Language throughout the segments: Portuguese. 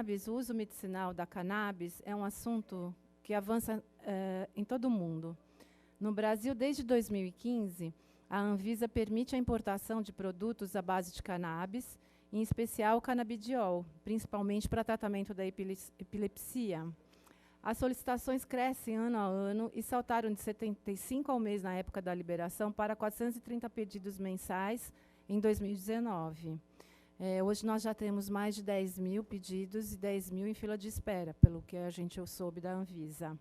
cannabis, o uso medicinal da cannabis é um assunto que avança em todo o mundo. No Brasil, desde 2015, a Anvisa permite a importação de produtos à base de cannabis, em especial o canabidiol, principalmente para tratamento da epilepsia. As solicitações crescem ano a ano e saltaram de 75 ao mês na época da liberação para 430 pedidos mensais em 2019. Hoje nós já temos mais de 10 mil pedidos e 10 mil em fila de espera, pelo que a gente soube da Anvisa.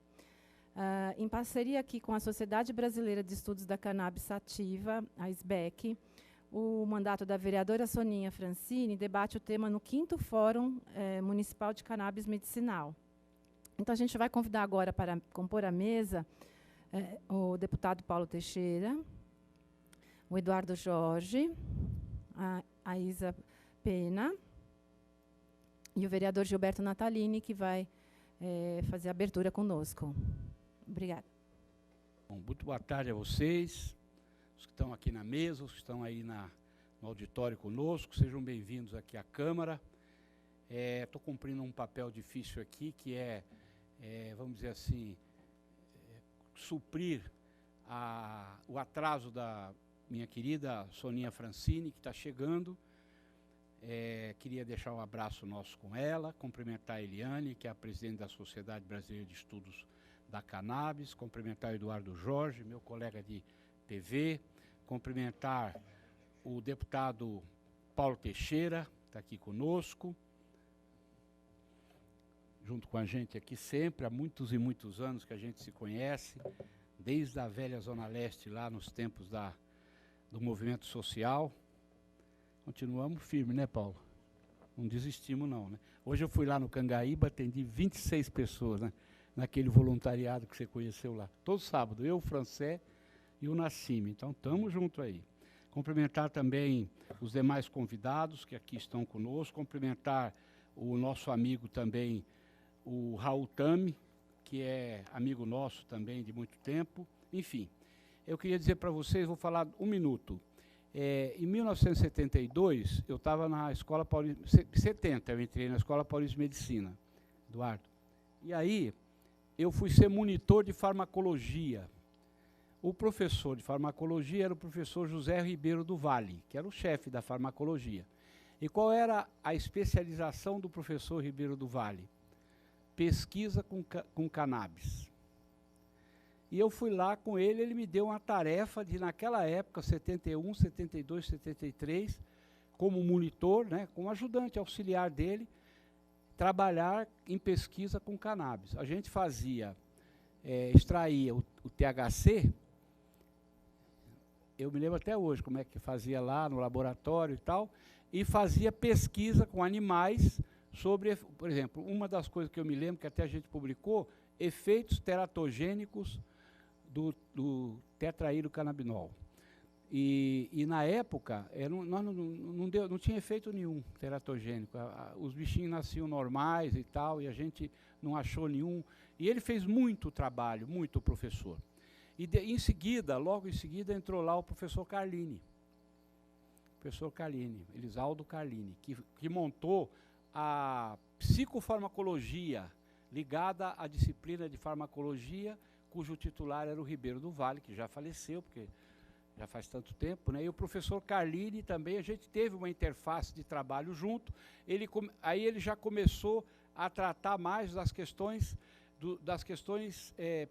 Em parceria aqui com a Sociedade Brasileira de Estudos da Cannabis Sativa, a SBEC, o mandato da vereadora Soninha Francini debate o tema no 5º Fórum Municipal de Cannabis Medicinal. Então, a gente vai convidar agora para compor a mesa o deputado Paulo Teixeira, o Eduardo Jorge, a Isa Pena e o vereador Gilberto Natalini, que vai fazer a abertura conosco. Obrigada. Bom, muito boa tarde a vocês, os que estão aqui na mesa, os que estão aí no auditório conosco, sejam bem-vindos aqui à Câmara. Estou cumprindo um papel difícil aqui, que vamos dizer assim, suprir o atraso da minha querida Soninha Francini, que está chegando. Queria deixar um abraço nosso com ela, cumprimentar a Eliane, que é a presidente da Sociedade Brasileira de Estudos da Cannabis, cumprimentar o Eduardo Jorge, meu colega de TV, cumprimentar o deputado Paulo Teixeira, que está aqui conosco, junto com a gente aqui sempre, há muitos e muitos anos que a gente se conhece, desde a velha Zona Leste, lá nos tempos do movimento social. Continuamos firmes, né, Paulo? Não desistimos, não, né? Hoje eu fui lá no Cangaíba, atendi 26 pessoas, né? Naquele voluntariado que você conheceu lá. Todo sábado, eu, o Francé e o Nassime. Então, estamos juntos aí. Cumprimentar também os demais convidados que aqui estão conosco. Cumprimentar o nosso amigo também, o Raul Tami, que é amigo nosso também de muito tempo. Enfim, eu queria dizer para vocês, vou falar um minuto. Em 1972, eu estava na Escola Paulista, 70, eu entrei na Escola Paulista de Medicina, Eduardo. E aí, eu fui ser monitor de farmacologia. O professor de farmacologia era o professor José Ribeiro do Vale, que era o chefe da farmacologia. E qual era a especialização do professor Ribeiro do Vale? Pesquisa com cannabis. E eu fui lá com ele, ele me deu uma tarefa de, naquela época, 71, 72, 73, como monitor, né, como ajudante auxiliar dele, trabalhar em pesquisa com cannabis. A gente extraía o THC, eu me lembro até hoje como é que fazia lá no laboratório e tal, e fazia pesquisa com animais sobre, por exemplo, uma das coisas que eu me lembro, que até a gente publicou, efeitos teratogênicos do tetraidrocannabinol. E na época, não tinha efeito nenhum teratogênico. Os bichinhos nasciam normais e tal, e a gente não achou nenhum. E ele fez muito trabalho, muito professor. E em seguida, logo em seguida, entrou lá o professor Carlini. Professor Carlini, Elisaldo Carlini, que montou a psicofarmacologia ligada à disciplina de farmacologia, cujo titular era o Ribeiro do Vale, que já faleceu, porque já faz tanto tempo, né? E o professor Carlini também, a gente teve uma interface de trabalho junto. Aí ele já começou a tratar mais das questões,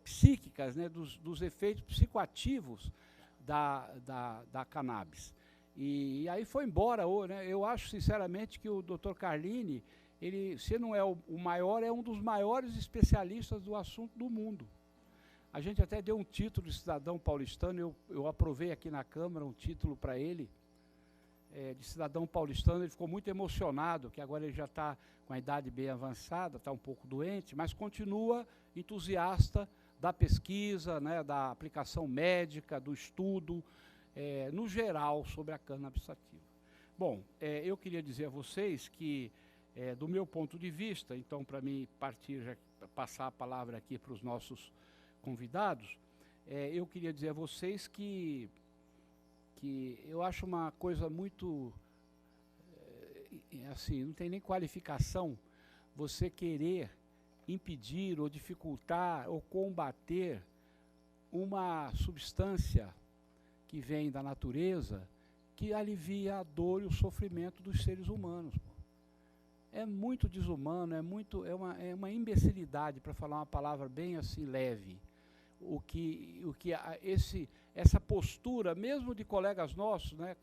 psíquicas, né? dos efeitos psicoativos da cannabis. E aí foi embora, né? Eu acho sinceramente que o Dr. Carlini, se não é o maior, é um dos maiores especialistas do assunto do mundo. A gente até deu um título de cidadão paulistano, eu aprovei aqui na Câmara um título para ele, de cidadão paulistano. Ele ficou muito emocionado, que agora ele já está com a idade bem avançada, está um pouco doente, mas continua entusiasta da pesquisa, né, da aplicação médica, do estudo, no geral, sobre a cannabis sativa. Bom, eu queria dizer a vocês que, do meu ponto de vista, então, para mim passar a palavra aqui para os nossos convidados, eu queria dizer a vocês que eu acho uma coisa muito, assim, não tem nem qualificação, você querer impedir ou dificultar ou combater uma substância que vem da natureza que alivia a dor e o sofrimento dos seres humanos. É muito desumano, é uma imbecilidade, para falar uma palavra bem assim leve, essa postura, mesmo de colegas nossos, né?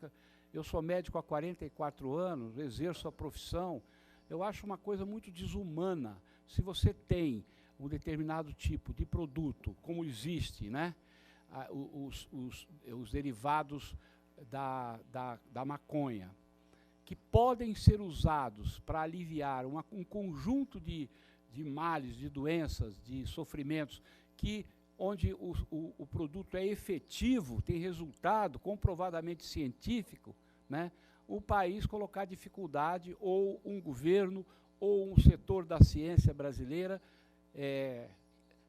Eu sou médico há 44 anos, exerço a profissão, eu acho uma coisa muito desumana. Se você tem um determinado tipo de produto, como existe, né? Os derivados da maconha, que podem ser usados para aliviar um conjunto de males, de doenças, de sofrimentos, onde o produto é efetivo, tem resultado comprovadamente científico, né? O país colocar dificuldade, ou um governo, ou um setor da ciência brasileira.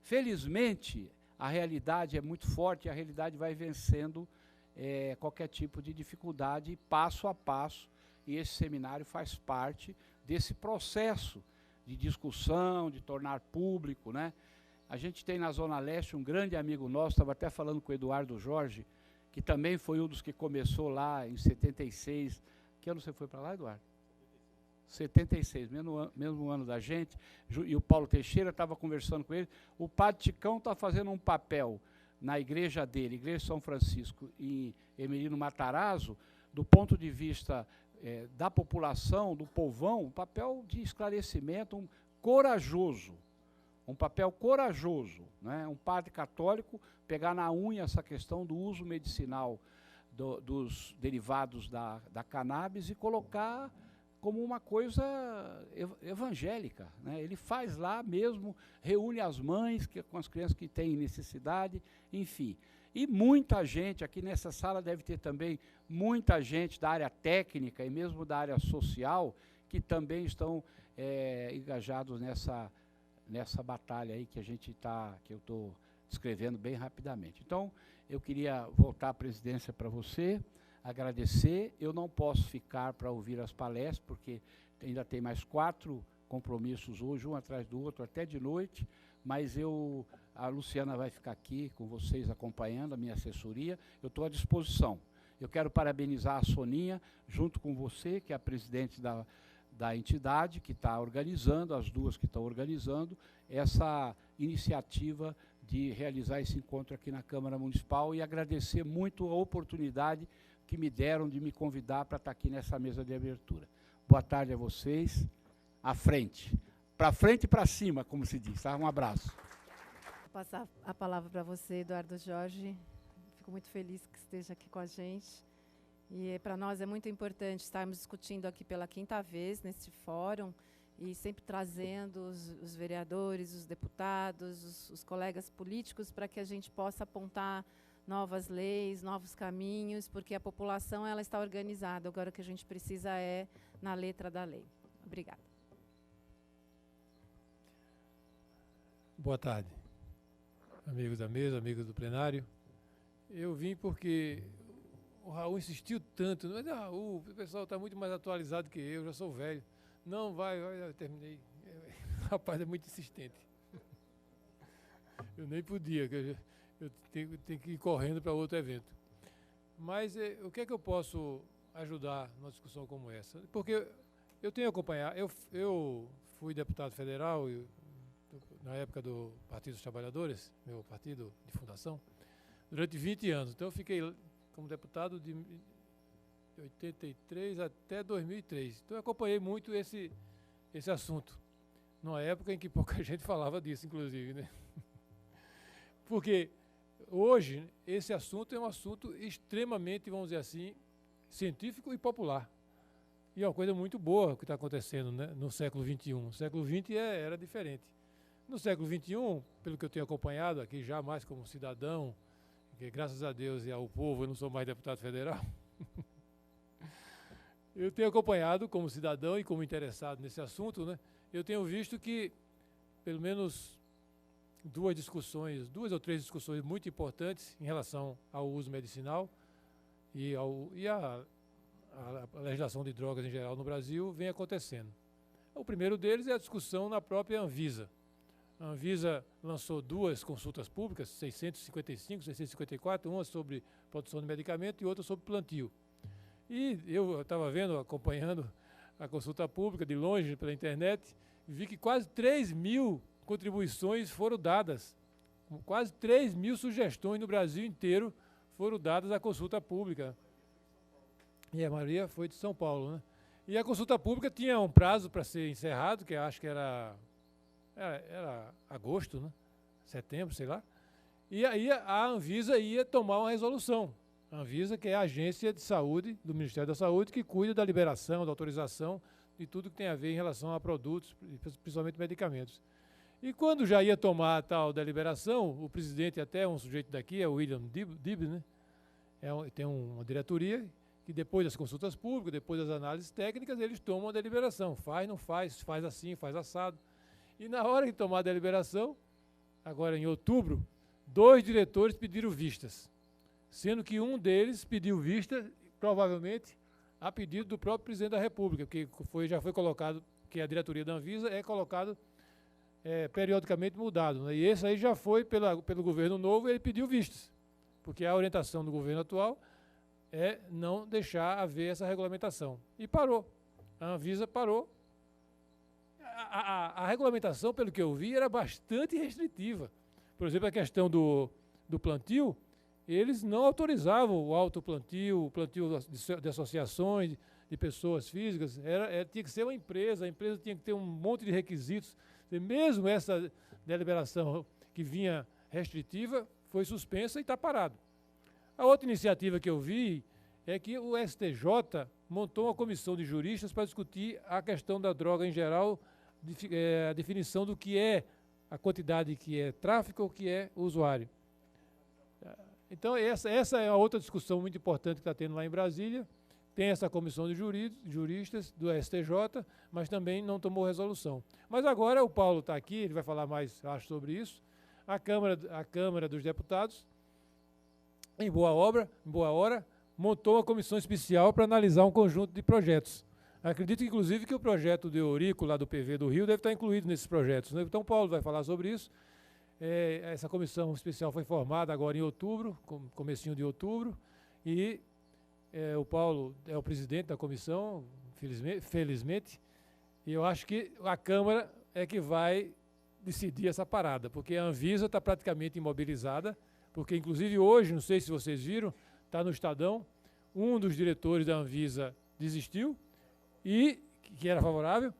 Felizmente, a realidade é muito forte, a realidade vai vencendo qualquer tipo de dificuldade, passo a passo, e esse seminário faz parte desse processo de discussão, de tornar público, né? A gente tem na Zona Leste um grande amigo nosso, estava até falando com o Eduardo Jorge, que também foi um dos que começou lá em 76. Que ano você foi para lá, Eduardo? 76, mesmo ano da gente, e o Paulo Teixeira estava conversando com ele. O Padre Ticão está fazendo um papel na igreja dele, Igreja São Francisco, em Emelino Matarazzo, do ponto de vista da população, do povão, um papel de esclarecimento, corajoso. Um papel corajoso, né? Um padre católico pegar na unha essa questão do uso medicinal dos derivados da cannabis e colocar como uma coisa evangélica, né? Ele faz lá mesmo, reúne as mães com as crianças que têm necessidade, enfim. E muita gente, aqui nessa sala deve ter também muita gente da área técnica e mesmo da área social, que também estão engajados nessa batalha aí que eu estou descrevendo bem rapidamente. Então, eu queria voltar à presidência para você, agradecer. Eu não posso ficar para ouvir as palestras, porque ainda tem mais 4 compromissos hoje, um atrás do outro, até de noite, mas a Luciana vai ficar aqui com vocês acompanhando, a minha assessoria, eu estou à disposição. Eu quero parabenizar a Soninha, junto com você, que é a presidente da entidade que está organizando, as duas que estão organizando, essa iniciativa de realizar esse encontro aqui na Câmara Municipal, e agradecer muito a oportunidade que me deram de me convidar para estar aqui nessa mesa de abertura. Boa tarde a vocês. À frente. Para frente e para cima, como se diz. Tá? Um abraço. Vou passar a palavra para você, Eduardo Jorge. Fico muito feliz que esteja aqui com a gente. E para nós é muito importante estarmos discutindo aqui pela 5ª vez neste fórum, e sempre trazendo os vereadores, os deputados, os colegas políticos, para que a gente possa apontar novas leis, novos caminhos, porque a população ela está organizada. Agora o que a gente precisa é na letra da lei. Obrigada. Boa tarde, amigos da mesa, amigos do plenário. Eu vim porque o Raul insistiu tanto. Mas, Raul, o pessoal está muito mais atualizado que eu, já sou velho. Não, vai, eu terminei. O rapaz é muito insistente. Eu nem podia, eu tenho que ir correndo para outro evento. Mas o que é que eu posso ajudar numa discussão como essa? Porque eu tenho acompanhado, eu fui deputado federal na época do Partido dos Trabalhadores, meu partido de fundação, durante 20 anos. Então eu fiquei como deputado de 83 até 2003. Então eu acompanhei muito esse assunto, numa época em que pouca gente falava disso, inclusive, né? Porque hoje esse assunto é um assunto extremamente, vamos dizer assim, científico e popular. E é uma coisa muito boa que está acontecendo, né, no século XXI. O século XX era diferente. No século XXI, pelo que eu tenho acompanhado aqui já mais como cidadão, que graças a Deus e ao povo eu não sou mais deputado federal, eu tenho acompanhado como cidadão e como interessado nesse assunto, né, eu tenho visto que pelo menos 2 ou 3 discussões muito importantes em relação ao uso medicinal e a legislação de drogas em geral no Brasil vem acontecendo. O primeiro deles é a discussão na própria Anvisa. A Anvisa lançou 2 consultas públicas, 655, 654, uma sobre produção de medicamento e outra sobre plantio. E eu estava vendo, acompanhando a consulta pública de longe pela internet, vi que quase 3.000 contribuições foram dadas. Quase 3.000 sugestões no Brasil inteiro foram dadas à consulta pública. E a maioria foi de São Paulo, né? E a consulta pública tinha um prazo para ser encerrado, que eu acho que era agosto, né? Setembro, sei lá. E aí a Anvisa ia tomar uma resolução. A Anvisa, que é a agência de saúde do Ministério da Saúde, que cuida da liberação, da autorização, de tudo que tem a ver em relação a produtos, principalmente medicamentos. E quando já ia tomar a tal deliberação, o presidente, até um sujeito daqui, é o William Dib, né? Tem uma diretoria que depois das consultas públicas, depois das análises técnicas, eles tomam a deliberação. Faz, não faz, faz assim, faz assado. E na hora de tomar a deliberação, agora em outubro, 2 diretores pediram vistas, sendo que um deles pediu vista, provavelmente, a pedido do próprio presidente da República, que já foi colocado, que a diretoria da Anvisa é colocado periodicamente mudado, né? E esse aí já foi pelo governo novo, ele pediu vistas, porque a orientação do governo atual é não deixar haver essa regulamentação. E parou. A Anvisa parou. A regulamentação, pelo que eu vi, era bastante restritiva. Por exemplo, a questão do plantio, eles não autorizavam o autoplantio, o plantio de associações, de pessoas físicas. Tinha que ser uma empresa, a empresa tinha que ter um monte de requisitos. E mesmo essa deliberação que vinha restritiva foi suspensa e está parado. A outra iniciativa que eu vi é que o STJ montou uma comissão de juristas para discutir a questão da droga em geral, a definição do que é a quantidade que é tráfico ou que é usuário. Então, essa é a outra discussão muito importante que está tendo lá em Brasília. Tem essa comissão de juristas do STJ, mas também não tomou resolução. Mas agora o Paulo está aqui, ele vai falar mais, acho, sobre isso. A Câmara dos Deputados, em boa hora, montou uma comissão especial para analisar um conjunto de projetos. Acredito, inclusive, que o projeto de Eurico, lá do PV do Rio, deve estar incluído nesses projetos, né? Então, Paulo vai falar sobre isso. Essa comissão especial foi formada agora em outubro, comecinho de outubro, e o Paulo é o presidente da comissão, felizmente, e eu acho que a Câmara é que vai decidir essa parada, porque a Anvisa está praticamente imobilizada, porque, inclusive, hoje, não sei se vocês viram, está no Estadão, um dos diretores da Anvisa desistiu, e que era favorável,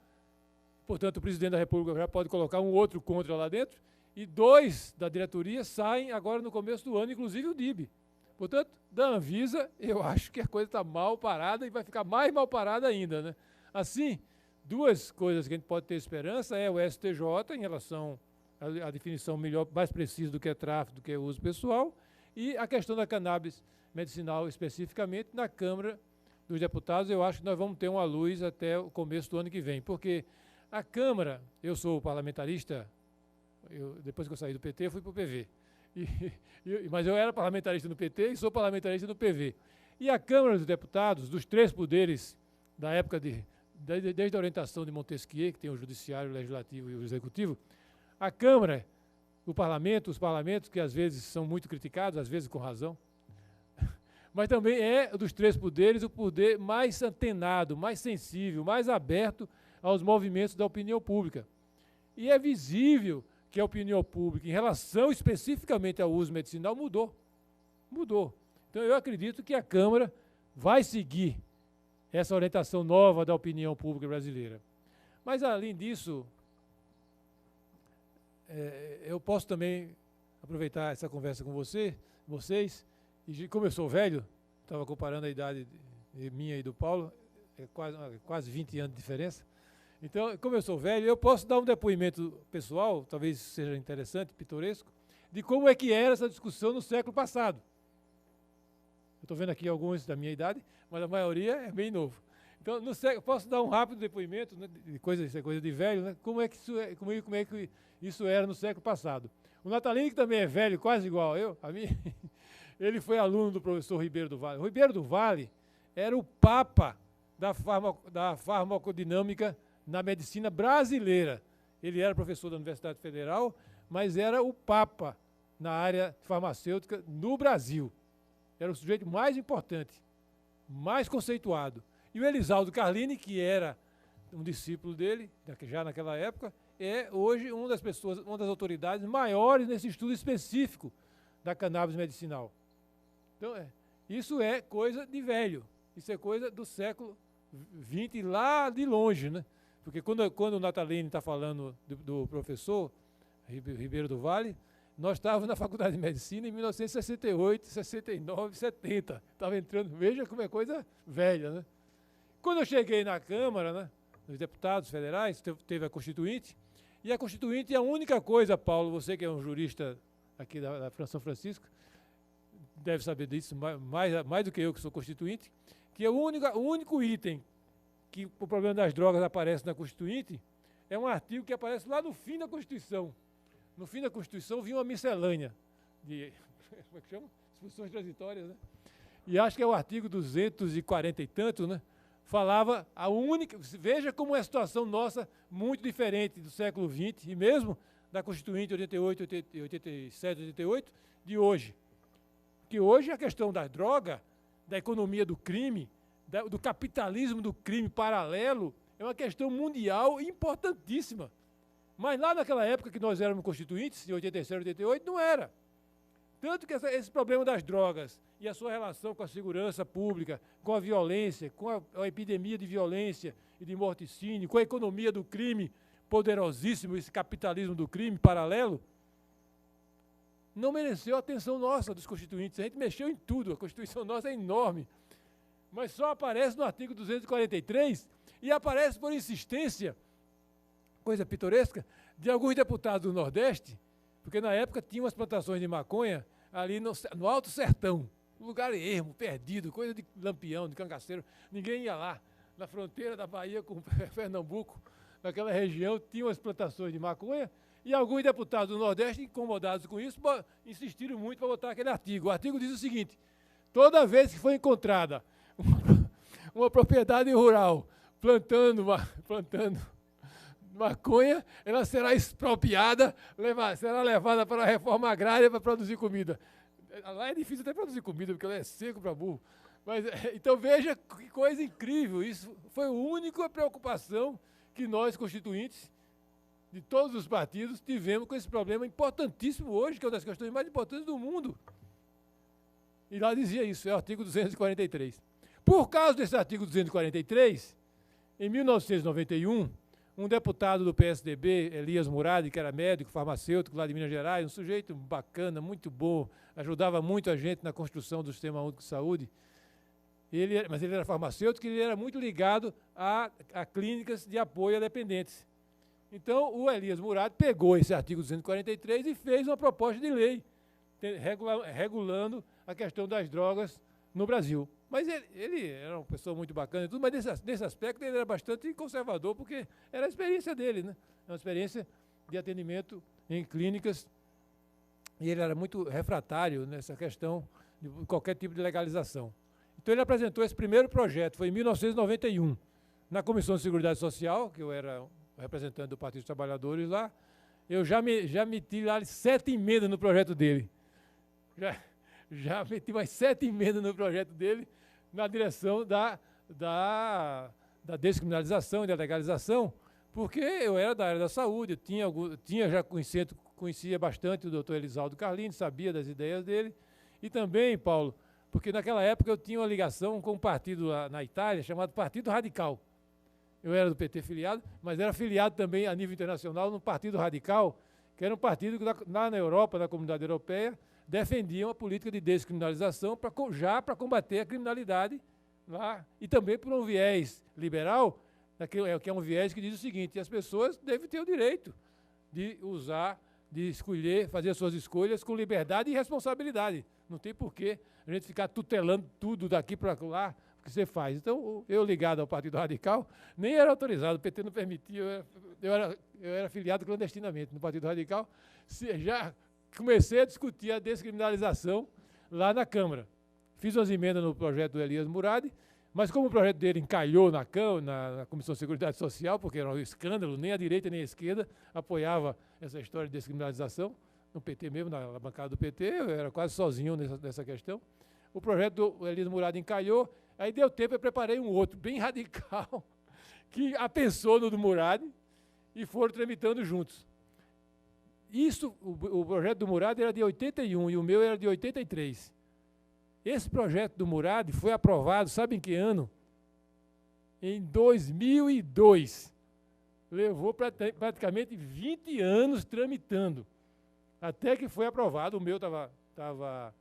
portanto, o presidente da República já pode colocar um outro contra lá dentro, e 2 da diretoria saem agora no começo do ano, inclusive o DIB. Portanto, da Anvisa, eu acho que a coisa está mal parada e vai ficar mais mal parada ainda, né? Assim, 2 coisas que a gente pode ter esperança é o STJ, em relação à definição melhor, mais precisa do que é tráfico, do que é uso pessoal, e a questão da cannabis medicinal, especificamente, na Câmara dos Deputados, eu acho que nós vamos ter uma luz até o começo do ano que vem, porque a Câmara, eu sou parlamentarista, depois que eu saí do PT, eu fui para o PV. Mas eu era parlamentarista no PT e sou parlamentarista no PV. E a Câmara dos Deputados, dos 3 poderes da época desde a orientação de Montesquieu, que tem o Judiciário, o Legislativo e o Executivo, a Câmara, os parlamentos que às vezes são muito criticados, às vezes com razão, mas também é dos 3 poderes o poder mais antenado, mais sensível, mais aberto aos movimentos da opinião pública. E é visível que a opinião pública, em relação especificamente ao uso medicinal, mudou. Então, eu acredito que a Câmara vai seguir essa orientação nova da opinião pública brasileira. Mas, além disso, eu posso também aproveitar essa conversa com vocês, e como eu sou velho, estava comparando a idade minha e do Paulo, quase 20 anos de diferença. Então, como eu sou velho, eu posso dar um depoimento pessoal, talvez seja interessante, pitoresco, de como é que era essa discussão no século passado. Eu estou vendo aqui alguns da minha idade, mas a maioria é bem novo. Então, posso dar um rápido depoimento, né, isso é coisa de velho, né, como é que isso era no século passado. O Natalino, que também é velho, quase igual a mim, ele foi aluno do professor Ribeiro do Vale. O Ribeiro do Vale era o papa da farmacodinâmica na medicina brasileira. Ele era professor da Universidade Federal, mas era o papa na área farmacêutica no Brasil. Era o sujeito mais importante, mais conceituado. E o Elisaldo Carlini, que era um discípulo dele, já naquela época, é hoje uma das autoridades maiores nesse estudo específico da cannabis medicinal. Então, isso é coisa de velho, isso é coisa do século XX, lá de longe, né? Porque quando o Natalini está falando do professor Ribeiro do Vale, nós estávamos na Faculdade de Medicina em 1968, 69, 70. Estava entrando, veja como é coisa velha, né? Quando eu cheguei na Câmara, né, dos deputados federais, teve a Constituinte, e a Constituinte é a única coisa, Paulo, você que é um jurista aqui da São Francisco, deve saber disso mais do que eu, que sou constituinte, que é o único item que o problema das drogas aparece na Constituinte, é um artigo que aparece lá no fim da Constituição. No fim da Constituição vinha uma miscelânea de, como é que chama? Disposições transitórias, né? E acho que é o artigo 240 e tanto, né? Falava a única... Veja como é a situação nossa muito diferente do século XX e mesmo da Constituinte 88, 87, 88, de hoje. Que hoje a questão da droga, da economia do crime, do capitalismo do crime paralelo, é uma questão mundial importantíssima. Mas lá naquela época que nós éramos constituintes, em 87, 88, não era. Tanto que esse problema das drogas e a sua relação com a segurança pública, com a violência, com a epidemia de violência e de morticínio, com a economia do crime poderosíssimo, esse capitalismo do crime paralelo, não mereceu a atenção nossa dos constituintes. A gente mexeu em tudo, a Constituição nossa é enorme. Mas só aparece no artigo 243 e aparece por insistência, coisa pitoresca, de alguns deputados do Nordeste, porque na época tinha umas plantações de maconha ali no Alto Sertão, lugar ermo, perdido, coisa de Lampião, de cangaceiro, ninguém ia lá. Na fronteira da Bahia com Pernambuco, naquela região, tinha umas plantações de maconha e alguns deputados do Nordeste, incomodados com isso, insistiram muito para botar aquele artigo. O artigo diz o seguinte: toda vez que for encontrada uma propriedade rural plantando maconha, ela será expropriada, será levada para a reforma agrária para produzir comida. Lá é difícil até produzir comida, porque ela é seco para burro. Mas, então veja que coisa incrível. Isso foi a única preocupação que nós, constituintes, de todos os partidos, tivemos com esse problema importantíssimo hoje, que é uma das questões mais importantes do mundo. E lá dizia isso, é o artigo 243. Por causa desse artigo 243, em 1991, um deputado do PSDB, Elias Murad, que era médico, farmacêutico lá de Minas Gerais, um sujeito bacana, muito bom, ajudava muito a gente na construção do Sistema Único de Saúde, mas ele era farmacêutico e ele era muito ligado a clínicas de apoio a dependentes. Então, o Elias Murad pegou esse artigo 243 e fez uma proposta de lei regulando a questão das drogas no Brasil. Mas ele era uma pessoa muito bacana e tudo, mas nesse aspecto ele era bastante conservador, porque era a experiência dele, né? Uma experiência de atendimento em clínicas, e ele era muito refratário nessa questão de qualquer tipo de legalização. Então ele apresentou esse primeiro projeto, foi em 1991, na Comissão de Seguridade Social, que eu era representante do Partido dos Trabalhadores lá. Eu já meti lá 7 emendas no projeto dele. Já meti mais 7 emendas no projeto dele, na direção da descriminalização e da legalização, porque eu era da área da saúde, conhecia bastante o doutor Elisaldo Carlini, sabia das ideias dele, e também, Paulo, porque naquela época eu tinha uma ligação com um partido na Itália, chamado Partido Radical. Eu era do PT filiado, mas era filiado também a nível internacional no Partido Radical, que era um partido que lá na Europa, na Comunidade Europeia, defendiam a política de descriminalização para combater a criminalidade lá, e também por um viés liberal, que é um viés que diz o seguinte: as pessoas devem ter o direito de escolher, fazer as suas escolhas com liberdade e responsabilidade. Não tem porquê a gente ficar tutelando tudo daqui para lá que você faz. Então, eu ligado ao Partido Radical, nem era autorizado, o PT não permitia, eu era filiado clandestinamente no Partido Radical, já comecei a discutir a descriminalização lá na Câmara. Fiz umas emendas no projeto do Elias Murad, Mas como o projeto dele encalhou na Comissão de Seguridade Social, porque era um escândalo, nem a direita nem a esquerda apoiava essa história de descriminalização, no PT mesmo, na bancada do PT, eu era quase sozinho nessa questão. O projeto do Elias Murad encalhou, aí deu tempo, eu preparei um outro, bem radical, que apensou no do Murad e foram tramitando juntos. Isso, o projeto do Murad era de 81 e o meu era de 83. Esse projeto do Murad foi aprovado, sabe em que ano? Em 2002. Levou praticamente 20 anos tramitando, até que foi aprovado. O meu estava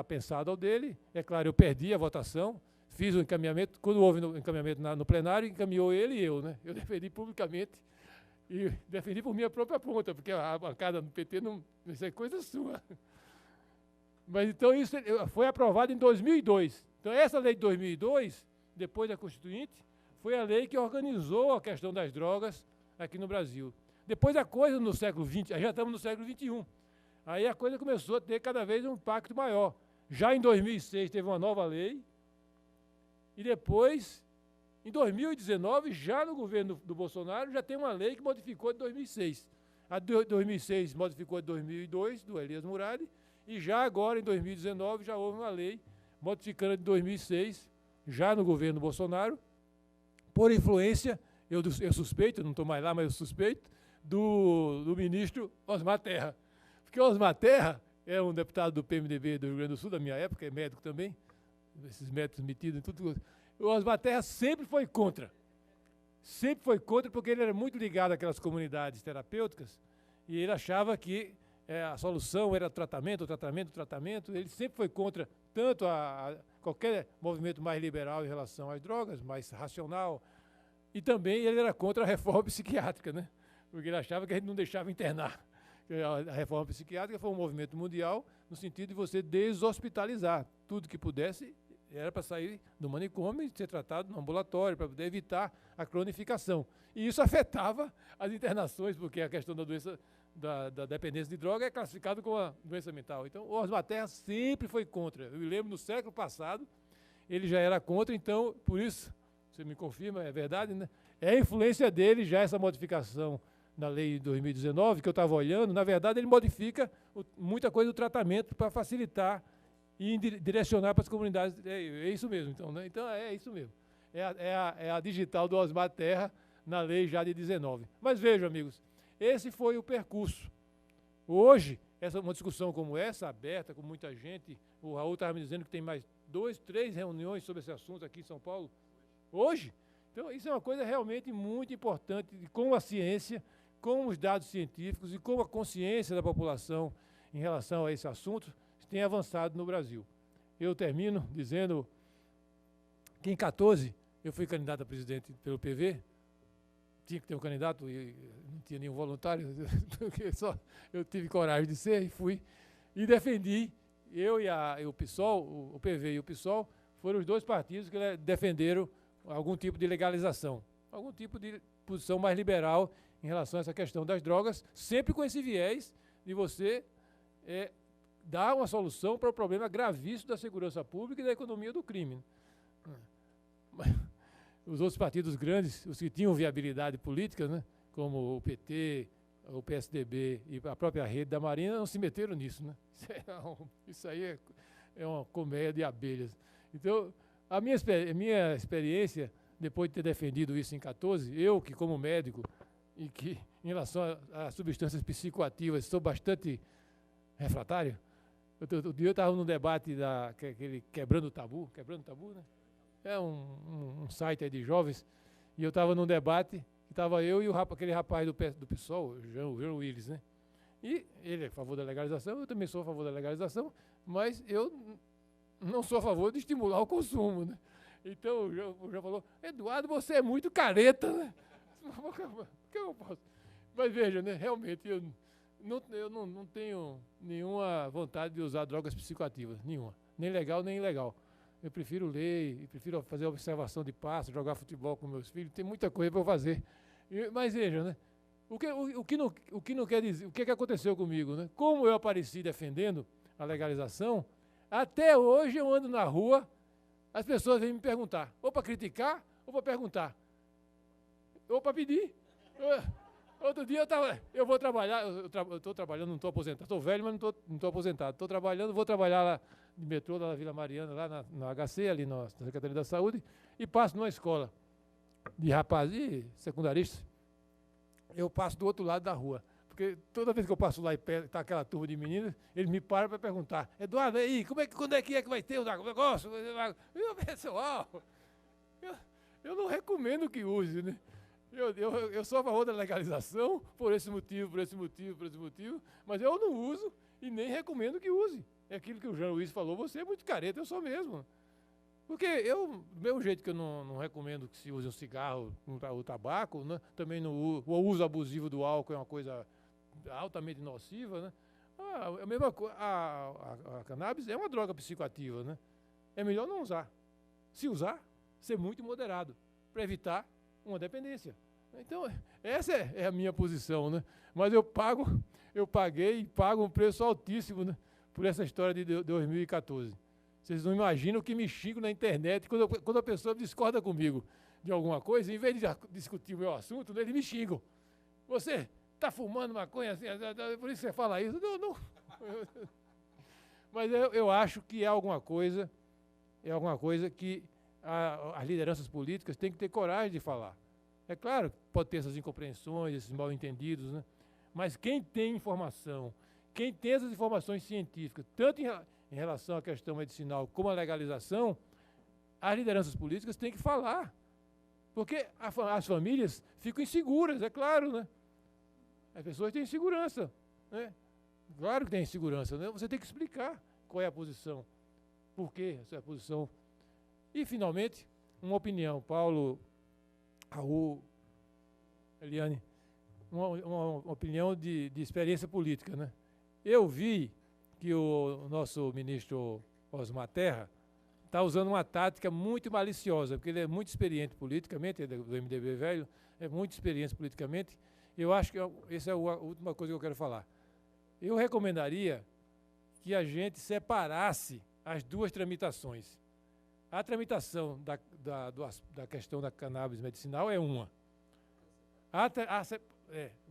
pensado ao dele. É claro, eu perdi a votação, fiz o encaminhamento. Quando houve o encaminhamento no plenário, encaminhou ele e eu, né? Eu defendi publicamente e defendi por minha própria conta, porque a bancada do PT isso é coisa sua. Mas então isso foi aprovado em 2002. Então essa lei de 2002, depois da Constituinte, foi a lei que organizou a questão das drogas aqui no Brasil. Depois a coisa no século XX, já estamos no século XXI, aí a coisa começou a ter cada vez um impacto maior. Já em 2006 teve uma nova lei, e depois, em 2019, já no governo do Bolsonaro, já tem uma lei que modificou de 2006. A de 2006 modificou de 2002, do Elias Murad, e já agora, em 2019, já houve uma lei modificando de 2006, já no governo Bolsonaro, por influência, eu suspeito, não estou mais lá, mas eu suspeito, do ministro Osmar Terra. Porque o Osmar Terra é um deputado do PMDB do Rio Grande do Sul, da minha época, é médico também, esses médicos metidos em tudo. O Osmar Terra sempre foi contra. Sempre foi contra porque ele era muito ligado àquelas comunidades terapêuticas e ele achava que a solução era tratamento. Ele sempre foi contra tanto a qualquer movimento mais liberal em relação às drogas, mais racional, e também ele era contra a reforma psiquiátrica, né? Porque ele achava que a gente não deixava internar. A reforma psiquiátrica foi um movimento mundial no sentido de você deshospitalizar. Tudo que pudesse era para sair do manicômio e ser tratado no ambulatório, para poder evitar a cronificação. E isso afetava as internações, porque a questão da doença, da dependência de droga é classificada como uma doença mental. Então, o Osmar Terra sempre foi contra. Eu me lembro, no século passado, ele já era contra, então, por isso, você me confirma, é verdade, né? É a influência dele já essa modificação na lei de 2019, que eu estava olhando, na verdade, ele modifica muita coisa do tratamento para facilitar e direcionar para as comunidades. É isso mesmo, então, né? Então, é isso mesmo. É a digital do Osmar Terra na lei já de 19. Mas vejam, amigos, esse foi o percurso. Hoje, uma discussão como essa, aberta, com muita gente, o Raul estava me dizendo que tem mais 2, 3 reuniões sobre esse assunto aqui em São Paulo. Hoje? Então, isso é uma coisa realmente muito importante, com a ciência, com os dados científicos e com a consciência da população em relação a esse assunto, tem avançado no Brasil. Eu termino dizendo que em 2014 eu fui candidato a presidente pelo PV, tinha que ter um candidato e não tinha nenhum voluntário, porque só eu tive coragem de ser e fui, e defendi, eu e o PSOL, o PV e o PSOL, foram os dois partidos que defenderam algum tipo de legalização, algum tipo de posição mais liberal em relação a essa questão das drogas, sempre com esse viés de você dar uma solução para o problema gravíssimo da segurança pública e da economia do crime. Os outros partidos grandes, os que tinham viabilidade política, né, como o PT, o PSDB e a própria rede da Marinha, não se meteram nisso, né? Isso aí é uma colmeia de abelhas. Então, a minha experiência, depois de ter defendido isso em 2014, eu que como médico e que em relação a substâncias psicoativas sou bastante refratário. Outro dia eu estava num debate daquele Quebrando o Tabu, né? É um site aí de jovens, e eu estava num debate, estava eu e aquele rapaz do PSOL, o João Willis, né? E ele é a favor da legalização, eu também sou a favor da legalização, mas eu não sou a favor de estimular o consumo, né? Então o João falou, Eduardo, você é muito careta, né? O que eu posso? Mas veja, né? Realmente, eu não tenho nenhuma vontade de usar drogas psicoativas, nenhuma. Nem legal, nem ilegal. Eu prefiro ler, e prefiro fazer observação de passo, jogar futebol com meus filhos, tem muita coisa para eu fazer. Mas veja, né? O que não quer dizer, o que aconteceu comigo, né? Como eu apareci defendendo a legalização, até hoje eu ando na rua as pessoas vêm me perguntar, ou para criticar, ou para perguntar, ou para pedir. Outro dia eu vou trabalhar, eu estou trabalhando, não estou aposentado, estou velho, mas não estou aposentado. Estou trabalhando, vou trabalhar lá no metrô, lá na Vila Mariana, lá na HC, ali na Secretaria da Saúde, e passo numa escola de rapaz e secundaristas. Eu passo do outro lado da rua. Porque toda vez que eu passo lá e está aquela turma de meninos, eles me param para perguntar, Eduardo, aí, quando é que vai ter o negócio? Meu pessoal, eu não recomendo que use, né? Eu sou a favor da legalização por esse motivo, mas eu não uso e nem recomendo que use. É aquilo que o Jean Luiz falou, você é muito careta, eu sou mesmo. Porque do mesmo jeito que eu não recomendo que se use um cigarro, o tabaco, né? Também o uso abusivo do álcool é uma coisa altamente nociva, né? A mesma coisa, a cannabis é uma droga psicoativa, né? É melhor não usar. Se usar, ser muito moderado, para evitar uma dependência. Então, essa é a minha posição, né? Mas eu paguei e pago um preço altíssimo, né? Por essa história de 2014. Vocês não imaginam o que me xingo na internet quando a pessoa discorda comigo de alguma coisa, em vez de discutir o meu assunto, né, eles me xingam. Você está fumando maconha assim, por isso você fala isso? Não. Mas eu acho que é alguma coisa que as lideranças políticas têm que ter coragem de falar. É claro que pode ter essas incompreensões, esses mal-entendidos, né? Mas quem tem informação, quem tem essas informações científicas, tanto em relação à questão medicinal como à legalização, as lideranças políticas têm que falar. Porque as famílias ficam inseguras, é claro, né? As pessoas têm insegurança, né? Claro que tem insegurança, né? Você tem que explicar qual é a posição, por que essa é a posição. E, finalmente, uma opinião. Paulo, Raul, Eliane, uma opinião de experiência política, né? Eu vi que o nosso ministro Osmar Terra está usando uma tática muito maliciosa, porque ele é muito experiente politicamente, ele é do MDB velho, é muito experiente politicamente. Eu acho que essa é a última coisa que eu quero falar. Eu recomendaria que a gente separasse as duas tramitações. A tramitação da questão da cannabis medicinal é uma.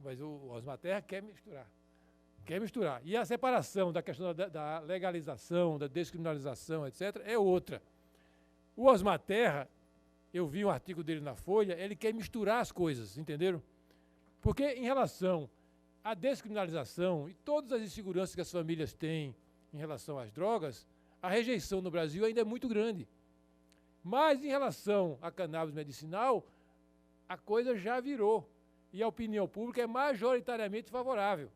Mas o Osmar Terra quer misturar. E a separação da questão da legalização, da descriminalização, etc., é outra. O Osmar Terra, eu vi um artigo dele na Folha, ele quer misturar as coisas, entenderam? Porque em relação à descriminalização e todas as inseguranças que as famílias têm em relação às drogas, a rejeição no Brasil ainda é muito grande. Mas em relação à cannabis medicinal, a coisa já virou. E a opinião pública é majoritariamente favorável.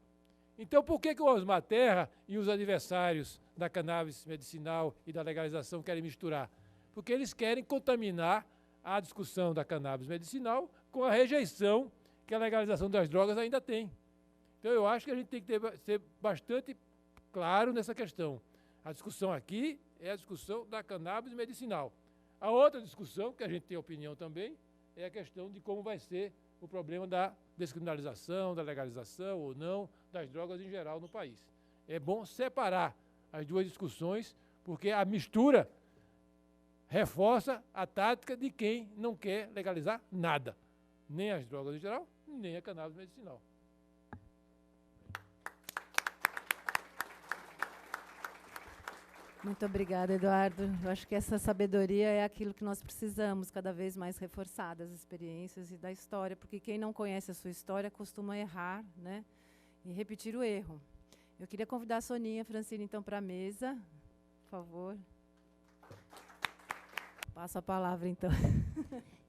Então, por que o Osmar Terra e os adversários da cannabis medicinal e da legalização querem misturar? Porque eles querem contaminar a discussão da cannabis medicinal com a rejeição que a legalização das drogas ainda tem. Então, eu acho que a gente tem que ser bastante claro nessa questão. A discussão aqui é a discussão da cannabis medicinal. A outra discussão, que a gente tem opinião também, é a questão de como vai ser o problema da descriminalização, da legalização ou não das drogas em geral no país. É bom separar as duas discussões, porque a mistura reforça a tática de quem não quer legalizar nada, nem as drogas em geral, nem a cannabis medicinal. Muito obrigada, Eduardo. Eu acho que essa sabedoria é aquilo que nós precisamos, cada vez mais reforçar das experiências e da história, porque quem não conhece a sua história costuma errar, né? E repetir o erro. Eu queria convidar a Soninha Francine, então, para a mesa, por favor. Passo a palavra, então.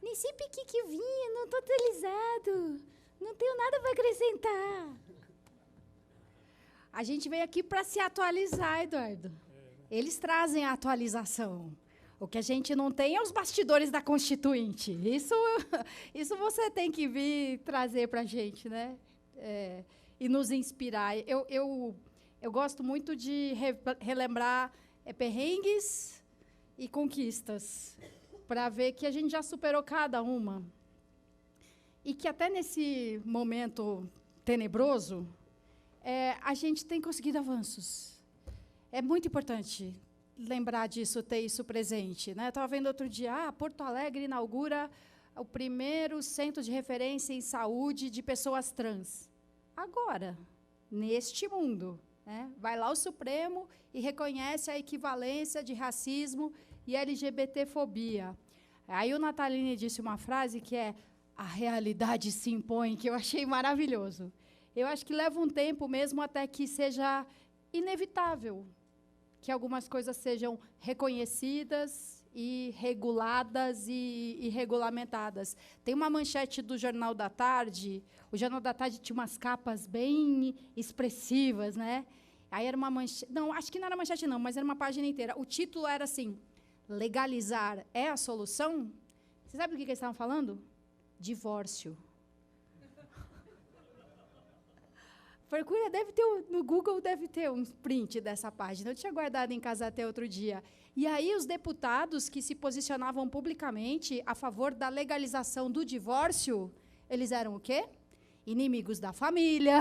Nesse pique que vinha, não estou atualizado. Não tenho nada para acrescentar. A gente veio aqui para se atualizar, Eduardo. Eles trazem a atualização. O que a gente não tem é os bastidores da Constituinte. Isso você tem que vir trazer para a gente, né? E nos inspirar. Eu gosto muito de relembrar perrengues e conquistas, para ver que a gente já superou cada uma. E que até nesse momento tenebroso, a gente tem conseguido avanços. É muito importante lembrar disso, ter isso presente, né? Estava vendo outro dia, Porto Alegre inaugura o primeiro centro de referência em saúde de pessoas trans. Agora, neste mundo, né? Vai lá o Supremo e reconhece a equivalência de racismo e LGBTfobia. Aí o Natalini disse uma frase que é: a realidade se impõe, que eu achei maravilhoso. Eu acho que leva um tempo mesmo até que seja inevitável que algumas coisas sejam reconhecidas e reguladas e regulamentadas. Tem uma manchete do Jornal da Tarde. O Jornal da Tarde tinha umas capas bem expressivas, né? Aí era uma manchete... Não, acho que não era manchete, não, mas era uma página inteira. O título era assim: legalizar é a solução? Você sabe do que eles estavam falando? Divórcio. Procura, no Google deve ter um print dessa página. Eu tinha guardado em casa até outro dia. E aí os deputados que se posicionavam publicamente a favor da legalização do divórcio, eles eram o quê? Inimigos da família,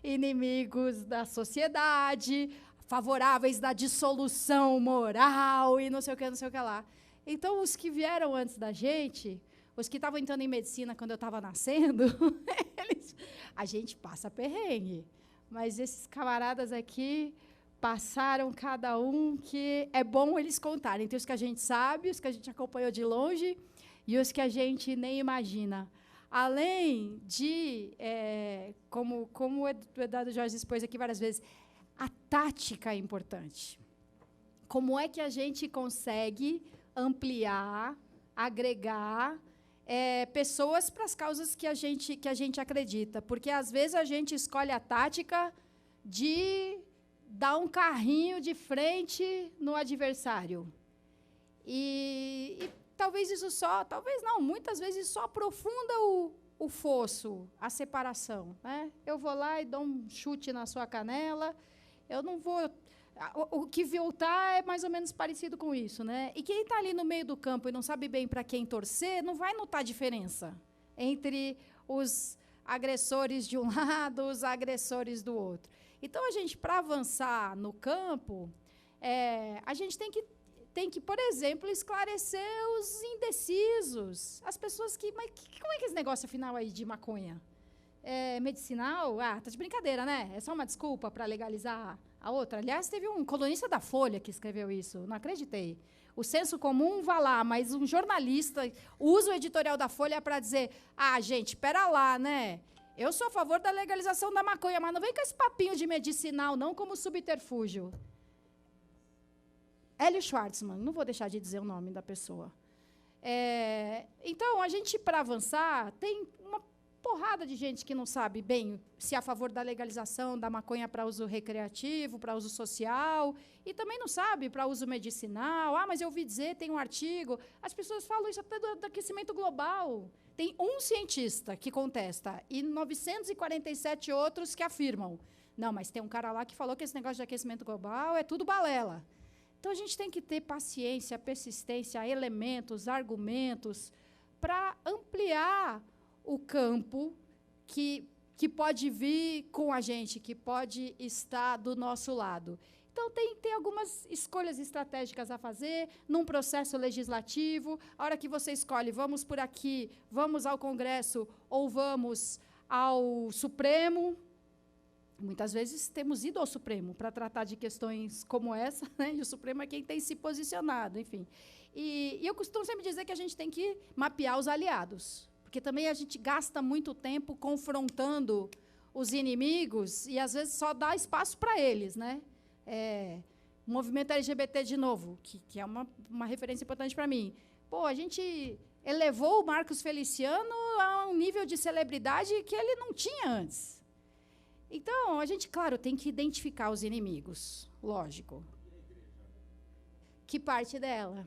inimigos da sociedade, favoráveis da dissolução moral e não sei o que lá. Então, os que vieram antes da gente, os que estavam entrando em medicina quando eu estava nascendo, a gente passa perrengue. Mas esses camaradas aqui passaram cada um que é bom eles contarem. Tem os que a gente sabe, os que a gente acompanhou de longe e os que a gente nem imagina. Além de, como o Eduardo Jorge expôs aqui várias vezes, a tática é importante. Como é que a gente consegue ampliar, agregar pessoas para as causas que a gente acredita? Porque, às vezes, a gente escolhe a tática de dar um carrinho de frente no adversário. E talvez isso talvez não, muitas vezes isso só aprofunda o fosso, a separação, né? Eu vou lá e dou um chute na sua canela, eu não vou... O que voltar é mais ou menos parecido com isso, né? E quem está ali no meio do campo e não sabe bem para quem torcer, não vai notar diferença entre os agressores de um lado, os agressores do outro. Então, a gente, para avançar no campo, a gente tem que, por exemplo, esclarecer os indecisos, as pessoas que... Mas como é que é esse negócio afinal aí de maconha? Medicinal? Tá de brincadeira, né? É só uma desculpa para legalizar a outra. Aliás, teve um colunista da Folha que escreveu isso, não acreditei. O senso comum vai lá, mas um jornalista usa o editorial da Folha para dizer: gente, pera lá, né? Eu sou a favor da legalização da maconha, mas não vem com esse papinho de medicinal, não, como subterfúgio. Hélio Schwartzman, não vou deixar de dizer o nome da pessoa. Então, a gente, para avançar, tem uma porrada de gente que não sabe bem se é a favor da legalização da maconha para uso recreativo, para uso social, e também não sabe para uso medicinal. Mas eu ouvi dizer, tem um artigo. As pessoas falam isso até do aquecimento global. Tem um cientista que contesta e 947 outros que afirmam. Não, mas tem um cara lá que falou que esse negócio de aquecimento global é tudo balela. Então, a gente tem que ter paciência, persistência, elementos, argumentos, para ampliar o campo que pode vir com a gente, que pode estar do nosso lado. Então, tem algumas escolhas estratégicas a fazer num processo legislativo. A hora que você escolhe, vamos por aqui, vamos ao Congresso ou vamos ao Supremo. Muitas vezes temos ido ao Supremo para tratar de questões como essa, né? E o Supremo é quem tem se posicionado, enfim. E eu costumo sempre dizer que a gente tem que mapear os aliados, porque também a gente gasta muito tempo confrontando os inimigos e, às vezes, só dá espaço para eles, né? O movimento LGBT, de novo, que é uma referência importante para mim. A gente elevou o Marcos Feliciano a um nível de celebridade que ele não tinha antes. Então, a gente, claro, tem que identificar os inimigos, lógico. Que parte dela?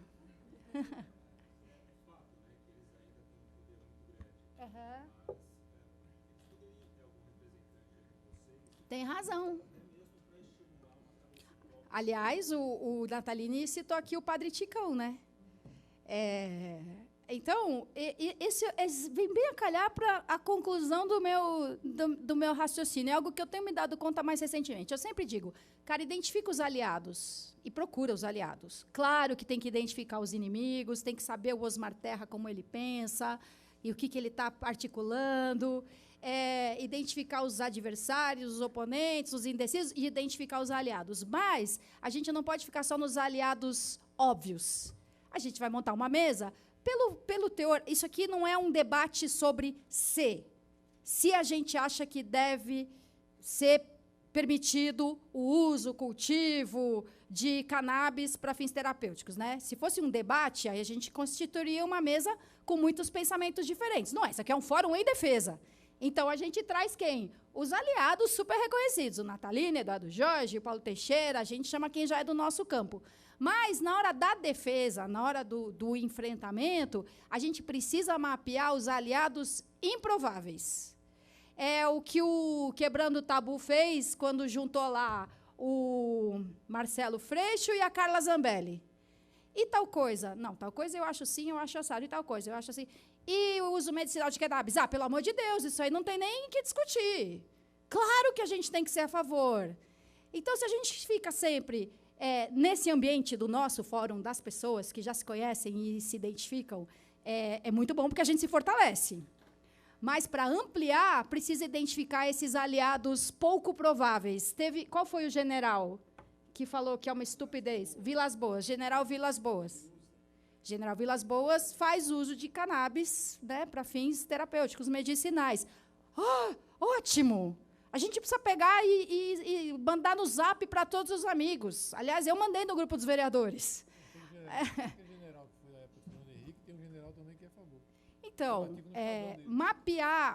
Uhum. Tem razão. Aliás, o Natalini citou aqui o Padre Ticão, né? Então, esse vem bem a calhar para a conclusão do meu raciocínio. É algo que eu tenho me dado conta mais recentemente. Eu sempre digo, cara, identifica os aliados e procura os aliados. Claro que tem que identificar os inimigos, tem que saber o Osmar Terra, como ele pensa, e o que ele está articulando, identificar os adversários, os oponentes, os indecisos, e identificar os aliados. Mas a gente não pode ficar só nos aliados óbvios. A gente vai montar uma mesa... Pelo teor, isso aqui não é um debate sobre se a gente acha que deve ser permitido o uso, o cultivo de cannabis para fins terapêuticos, né? Se fosse um debate, aí a gente constituiria uma mesa com muitos pensamentos diferentes. Não é, isso aqui é um fórum em defesa. Então, a gente traz quem? Os aliados super reconhecidos, o Natalino, Eduardo Jorge, o Paulo Teixeira, a gente chama quem já é do nosso campo. Mas, na hora da defesa, na hora do enfrentamento, a gente precisa mapear os aliados improváveis. É o que o Quebrando o Tabu fez quando juntou lá o Marcelo Freixo e a Carla Zambelli. E tal coisa? Não, tal coisa eu acho sim, eu acho assado. E tal coisa, eu acho assim. E o uso medicinal de cannabis? Ah, pelo amor de Deus, isso aí não tem nem o que discutir. Claro que a gente tem que ser a favor. Então, se a gente fica sempre... nesse ambiente do nosso fórum, das pessoas que já se conhecem e se identificam, é muito bom, porque a gente se fortalece. Mas, para ampliar, precisa identificar esses aliados pouco prováveis. Qual foi o general que falou que é uma estupidez? Vilas Boas, General Vilas Boas. General Vilas Boas faz uso de cannabis, né, para fins terapêuticos, medicinais. Ótimo! A gente precisa pegar e mandar no zap para todos os amigos. Aliás, eu mandei no grupo dos vereadores. Tem um general que foi da época do Fernando Henrique, tem um general também que é a favor. Então,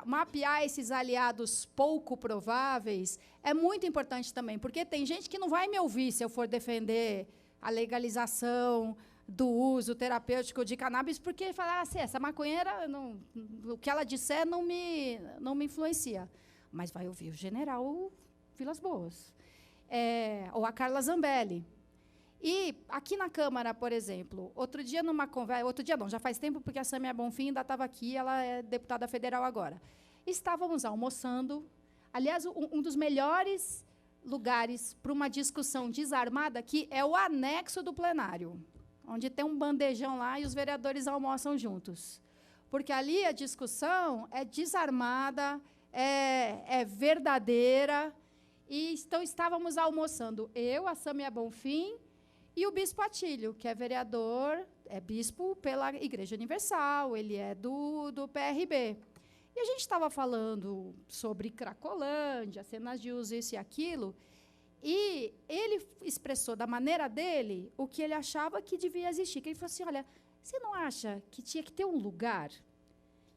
mapear esses aliados pouco prováveis é muito importante também, porque tem gente que não vai me ouvir se eu for defender a legalização do uso terapêutico de cannabis, porque fala, essa maconheira, o que ela disser não me influencia. Mas vai ouvir o general Vilas Boas, ou a Carla Zambelli. E aqui na Câmara, por exemplo, outro dia numa conversa, outro dia não, já faz tempo, porque a Sâmia Bonfim ainda estava aqui, ela é deputada federal agora. Estávamos almoçando, aliás, um dos melhores lugares para uma discussão desarmada aqui é o anexo do plenário, onde tem um bandejão lá e os vereadores almoçam juntos. Porque ali a discussão é desarmada, é verdadeira. E então estávamos almoçando eu, a Sâmia Bonfim, e o Bispo Atílio, que é vereador, é bispo pela Igreja Universal, ele é do PRB. E a gente estava falando sobre Cracolândia, cenas de uso, isso e aquilo, e ele expressou da maneira dele o que ele achava que devia existir. Que ele falou assim, olha, você não acha que tinha que ter um lugar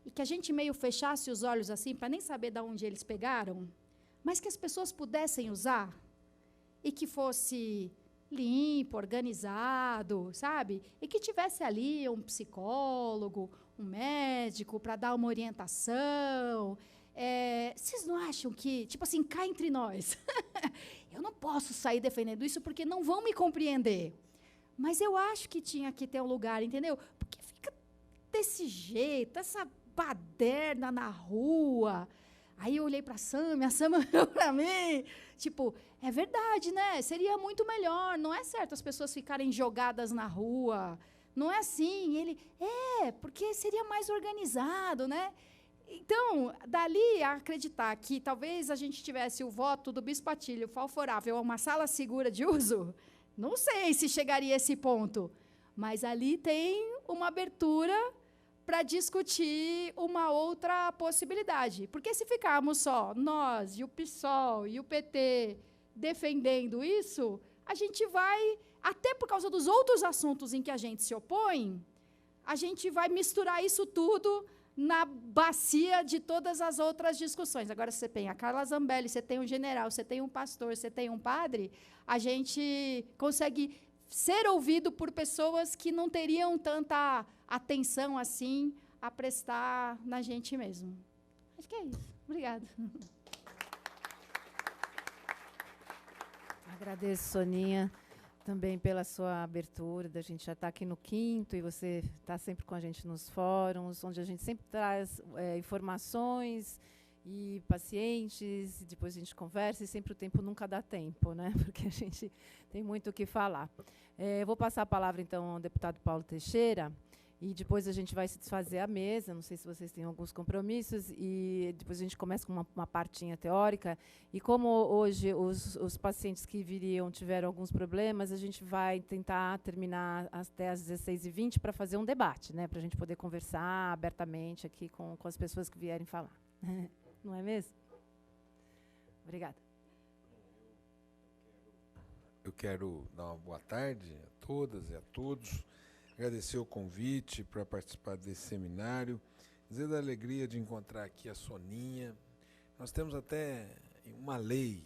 e que a gente meio fechasse os olhos assim, para nem saber de onde eles pegaram, mas que as pessoas pudessem usar e que fosse limpo, organizado, sabe? E que tivesse ali um psicólogo, um médico para dar uma orientação. Vocês não acham que, tipo assim, cá entre nós, eu não posso sair defendendo isso porque não vão me compreender. Mas eu acho que tinha que ter um lugar, entendeu? Porque fica desse jeito, essa baderna na rua. Aí eu olhei para a Sâmia olhou para mim, tipo, é verdade, né? Seria muito melhor, não é certo as pessoas ficarem jogadas na rua, não é assim. Ele, porque seria mais organizado, né? Então, dali a acreditar que talvez a gente tivesse o voto do Bispo Atílio favorável a uma sala segura de uso, não sei se chegaria a esse ponto, mas ali tem uma abertura para discutir uma outra possibilidade. Porque se ficarmos só nós, e o PSOL, e o PT, defendendo isso, a gente vai, até por causa dos outros assuntos em que a gente se opõe, a gente vai misturar isso tudo na bacia de todas as outras discussões. Agora, você tem a Carla Zambelli, você tem um general, você tem um pastor, você tem um padre, a gente consegue ser ouvido por pessoas que não teriam tanta atenção assim a prestar na gente mesmo. Acho que é isso. Obrigada. Agradeço, Soninha. também pela sua abertura, da gente já estar aqui no 5º e você está sempre com a gente nos fóruns, onde a gente sempre traz informações e pacientes, e depois a gente conversa, e sempre o tempo nunca dá tempo, né? Porque a gente tem muito o que falar. Eu vou passar a palavra, então, ao deputado Paulo Teixeira, e depois a gente vai se desfazer a mesa, não sei se vocês têm alguns compromissos, e depois a gente começa com uma partinha teórica. E como hoje os pacientes que viriam tiveram alguns problemas, a gente vai tentar terminar até às 16h20 para fazer um debate, né, para a gente poder conversar abertamente aqui com as pessoas que vierem falar. Não é mesmo? Obrigada. Eu quero dar uma boa tarde a todas e a todos. Agradecer o convite para participar desse seminário, dizer da alegria de encontrar aqui a Soninha. Nós temos até uma lei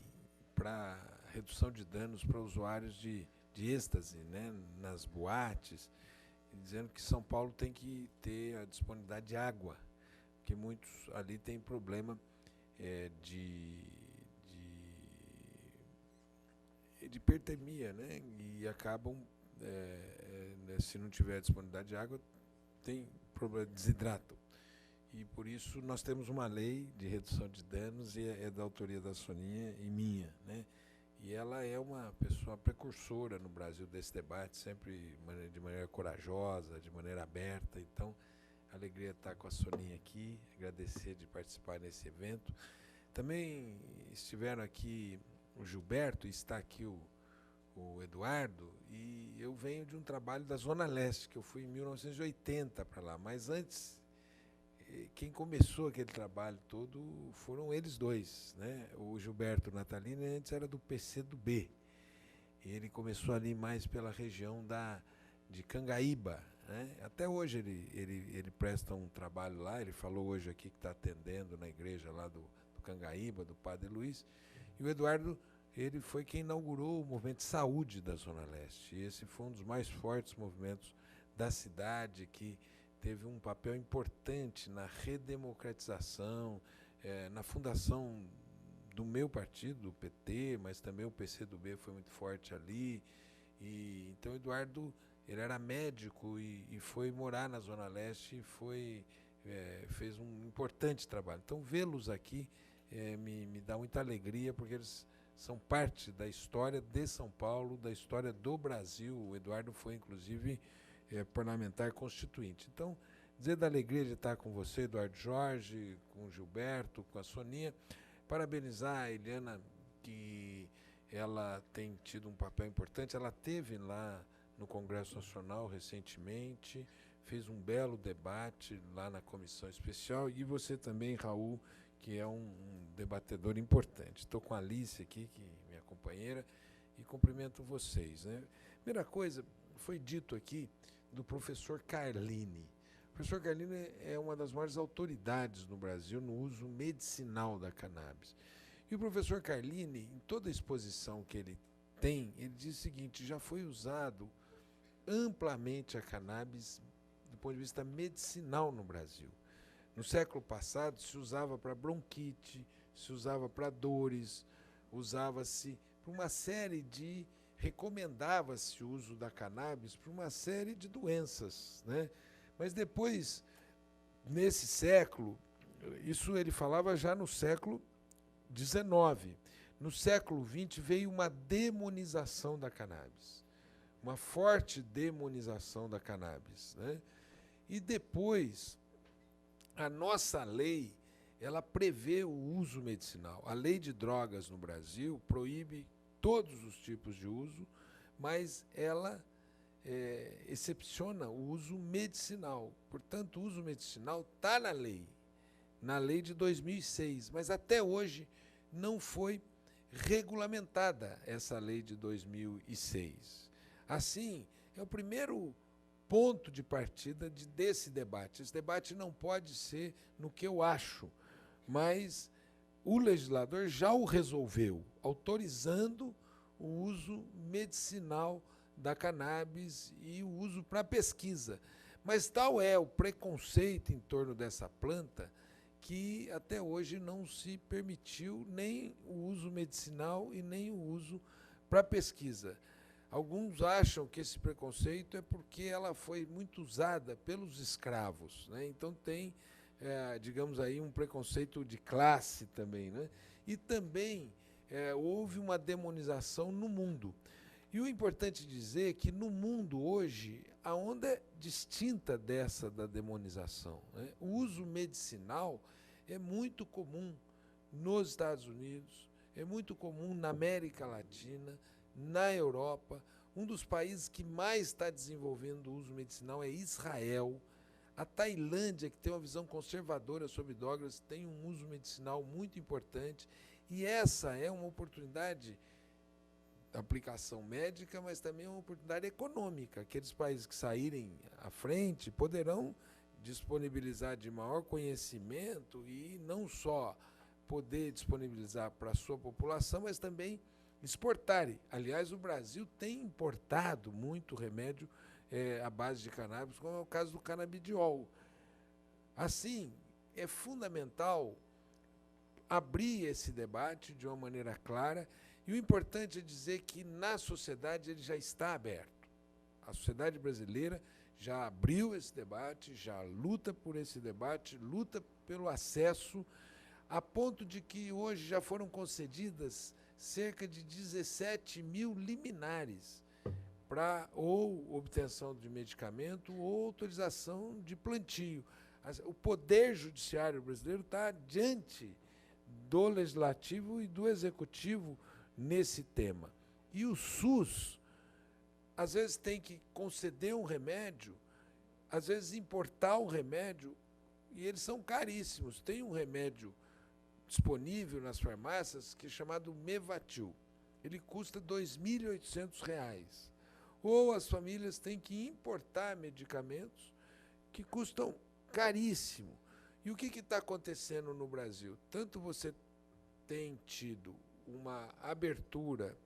para redução de danos para usuários de êxtase, né, nas boates, dizendo que São Paulo tem que ter a disponibilidade de água, porque muitos ali têm problema de hipertermia, né, e acabam se não tiver disponibilidade de água, tem problema de desidrato. E por isso nós temos uma lei de redução de danos, e é da autoria da Soninha e minha, né? E ela é uma pessoa precursora no Brasil desse debate, sempre de maneira corajosa, de maneira aberta. Então, alegria estar com a Soninha aqui, agradecer de participar nesse evento. Também estiveram aqui o Gilberto, e está aqui o Eduardo, e eu venho de um trabalho da Zona Leste, que eu fui em 1980 para lá, mas antes, quem começou aquele trabalho todo foram eles dois, né? O Gilberto Natalino antes era do PCdoB, e ele começou ali mais pela região de Cangaíba, né? Até hoje ele presta um trabalho lá, ele falou hoje aqui que está atendendo na igreja lá do Cangaíba, do Padre Luiz, e o Eduardo, ele foi quem inaugurou o movimento de saúde da Zona Leste. E esse foi um dos mais fortes movimentos da cidade, que teve um papel importante na redemocratização, na fundação do meu partido, do PT, mas também o PCdoB foi muito forte ali. E então o Eduardo, ele era médico e foi morar na Zona Leste e fez um importante trabalho. Então vê-los aqui me dá muita alegria, porque eles são parte da história de São Paulo, da história do Brasil. O Eduardo foi, inclusive, parlamentar constituinte. Então, dizer da alegria de estar com você, Eduardo Jorge, com o Gilberto, com a Soninha, parabenizar a Eliana, que ela tem tido um papel importante. Ela esteve lá no Congresso Nacional recentemente, fez um belo debate lá na comissão especial, e você também, Raul, que é um debatedor importante. Estou com a Alice aqui, que é minha companheira, e cumprimento vocês, né? Primeira coisa, foi dito aqui do professor Carlini. O professor Carlini é uma das maiores autoridades no Brasil no uso medicinal da cannabis. E o professor Carlini, em toda a exposição que ele tem, ele diz o seguinte: já foi usado amplamente a cannabis do ponto de vista medicinal no Brasil. No século passado, se usava para bronquite, se usava para dores, usava-se para uma série de... recomendava-se o uso da cannabis para uma série de doenças, né? Mas depois, nesse século, isso ele falava já no século XIX. No século XX veio uma demonização da cannabis, uma forte demonização da cannabis, né? E depois... a nossa lei, ela prevê o uso medicinal. A lei de drogas no Brasil proíbe todos os tipos de uso, mas ela excepciona o uso medicinal. Portanto, o uso medicinal está na lei de 2006, mas até hoje não foi regulamentada essa lei de 2006. Assim, é o primeiro ponto de partida desse debate. Esse debate não pode ser no que eu acho, mas o legislador já o resolveu, autorizando o uso medicinal da cannabis e o uso para pesquisa. Mas tal é o preconceito em torno dessa planta que até hoje não se permitiu nem o uso medicinal e nem o uso para pesquisa. Alguns acham que esse preconceito é porque ela foi muito usada pelos escravos, né? Então tem, digamos aí, um preconceito de classe também, né? E também houve uma demonização no mundo. E o importante dizer é que no mundo hoje a onda é distinta dessa da demonização, né? O uso medicinal é muito comum nos Estados Unidos, é muito comum na América Latina, na Europa. Um dos países que mais está desenvolvendo o uso medicinal é Israel. A Tailândia, que tem uma visão conservadora sobre drogas, tem um uso medicinal muito importante. E essa é uma oportunidade, aplicação médica, mas também uma oportunidade econômica. Aqueles países que saírem à frente poderão disponibilizar de maior conhecimento e não só poder disponibilizar para a sua população, mas também exportarem. Aliás, o Brasil tem importado muito remédio à base de cannabis, como é o caso do canabidiol. Assim, é fundamental abrir esse debate de uma maneira clara, e o importante é dizer que na sociedade ele já está aberto. A sociedade brasileira já abriu esse debate, já luta por esse debate, luta pelo acesso, a ponto de que hoje já foram concedidas cerca de 17 mil liminares para ou obtenção de medicamento ou autorização de plantio. O poder judiciário brasileiro está diante do legislativo e do executivo nesse tema. E o SUS, às vezes, tem que conceder um remédio, às vezes importar um remédio, e eles são caríssimos. Tem um remédio disponível nas farmácias que é chamado Mevatil. Ele custa R$ 2.800. Ou as famílias têm que importar medicamentos que custam caríssimo. E o que está acontecendo no Brasil? Tanto você tem tido uma abertura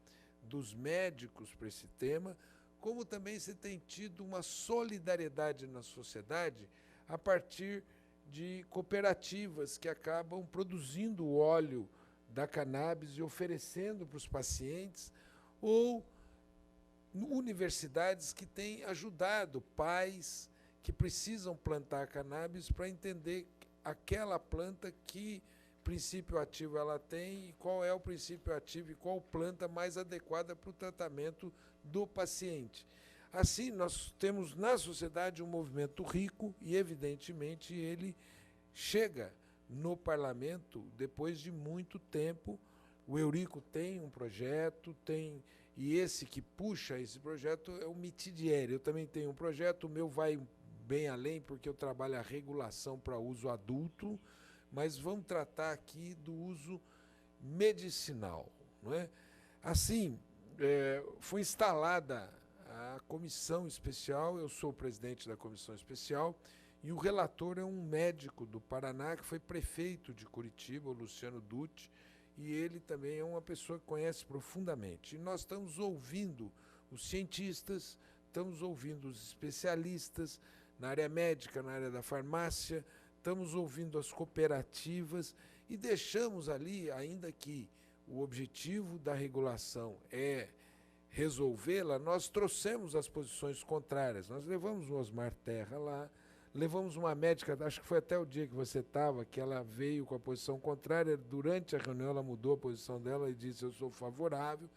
dos médicos para esse tema, como também você tem tido uma solidariedade na sociedade a partir de cooperativas que acabam produzindo o óleo da cannabis e oferecendo para os pacientes, ou universidades que têm ajudado pais que precisam plantar cannabis para entender aquela planta, que princípio ativo ela tem e qual é o princípio ativo e qual planta mais adequada para o tratamento do paciente. Assim, nós temos na sociedade um movimento rico e, evidentemente, ele chega no parlamento depois de muito tempo. O Eurico tem um projeto, e esse que puxa esse projeto é o Mitidieri. Eu também tenho um projeto, o meu vai bem além, porque eu trabalho a regulação para uso adulto, mas vamos tratar aqui do uso medicinal, não é? Assim, foi instalada a comissão especial, eu sou o presidente da comissão especial, e o relator é um médico do Paraná, que foi prefeito de Curitiba, o Luciano Dutti, e ele também é uma pessoa que conhece profundamente. E nós estamos ouvindo os cientistas, estamos ouvindo os especialistas na área médica, na área da farmácia, estamos ouvindo as cooperativas e deixamos ali, ainda que o objetivo da regulação é resolvê-la, nós trouxemos as posições contrárias. Nós levamos o Osmar Terra lá, levamos uma médica, acho que foi até o dia que você estava, que ela veio com a posição contrária. Durante a reunião ela mudou a posição dela e disse: eu sou favorável,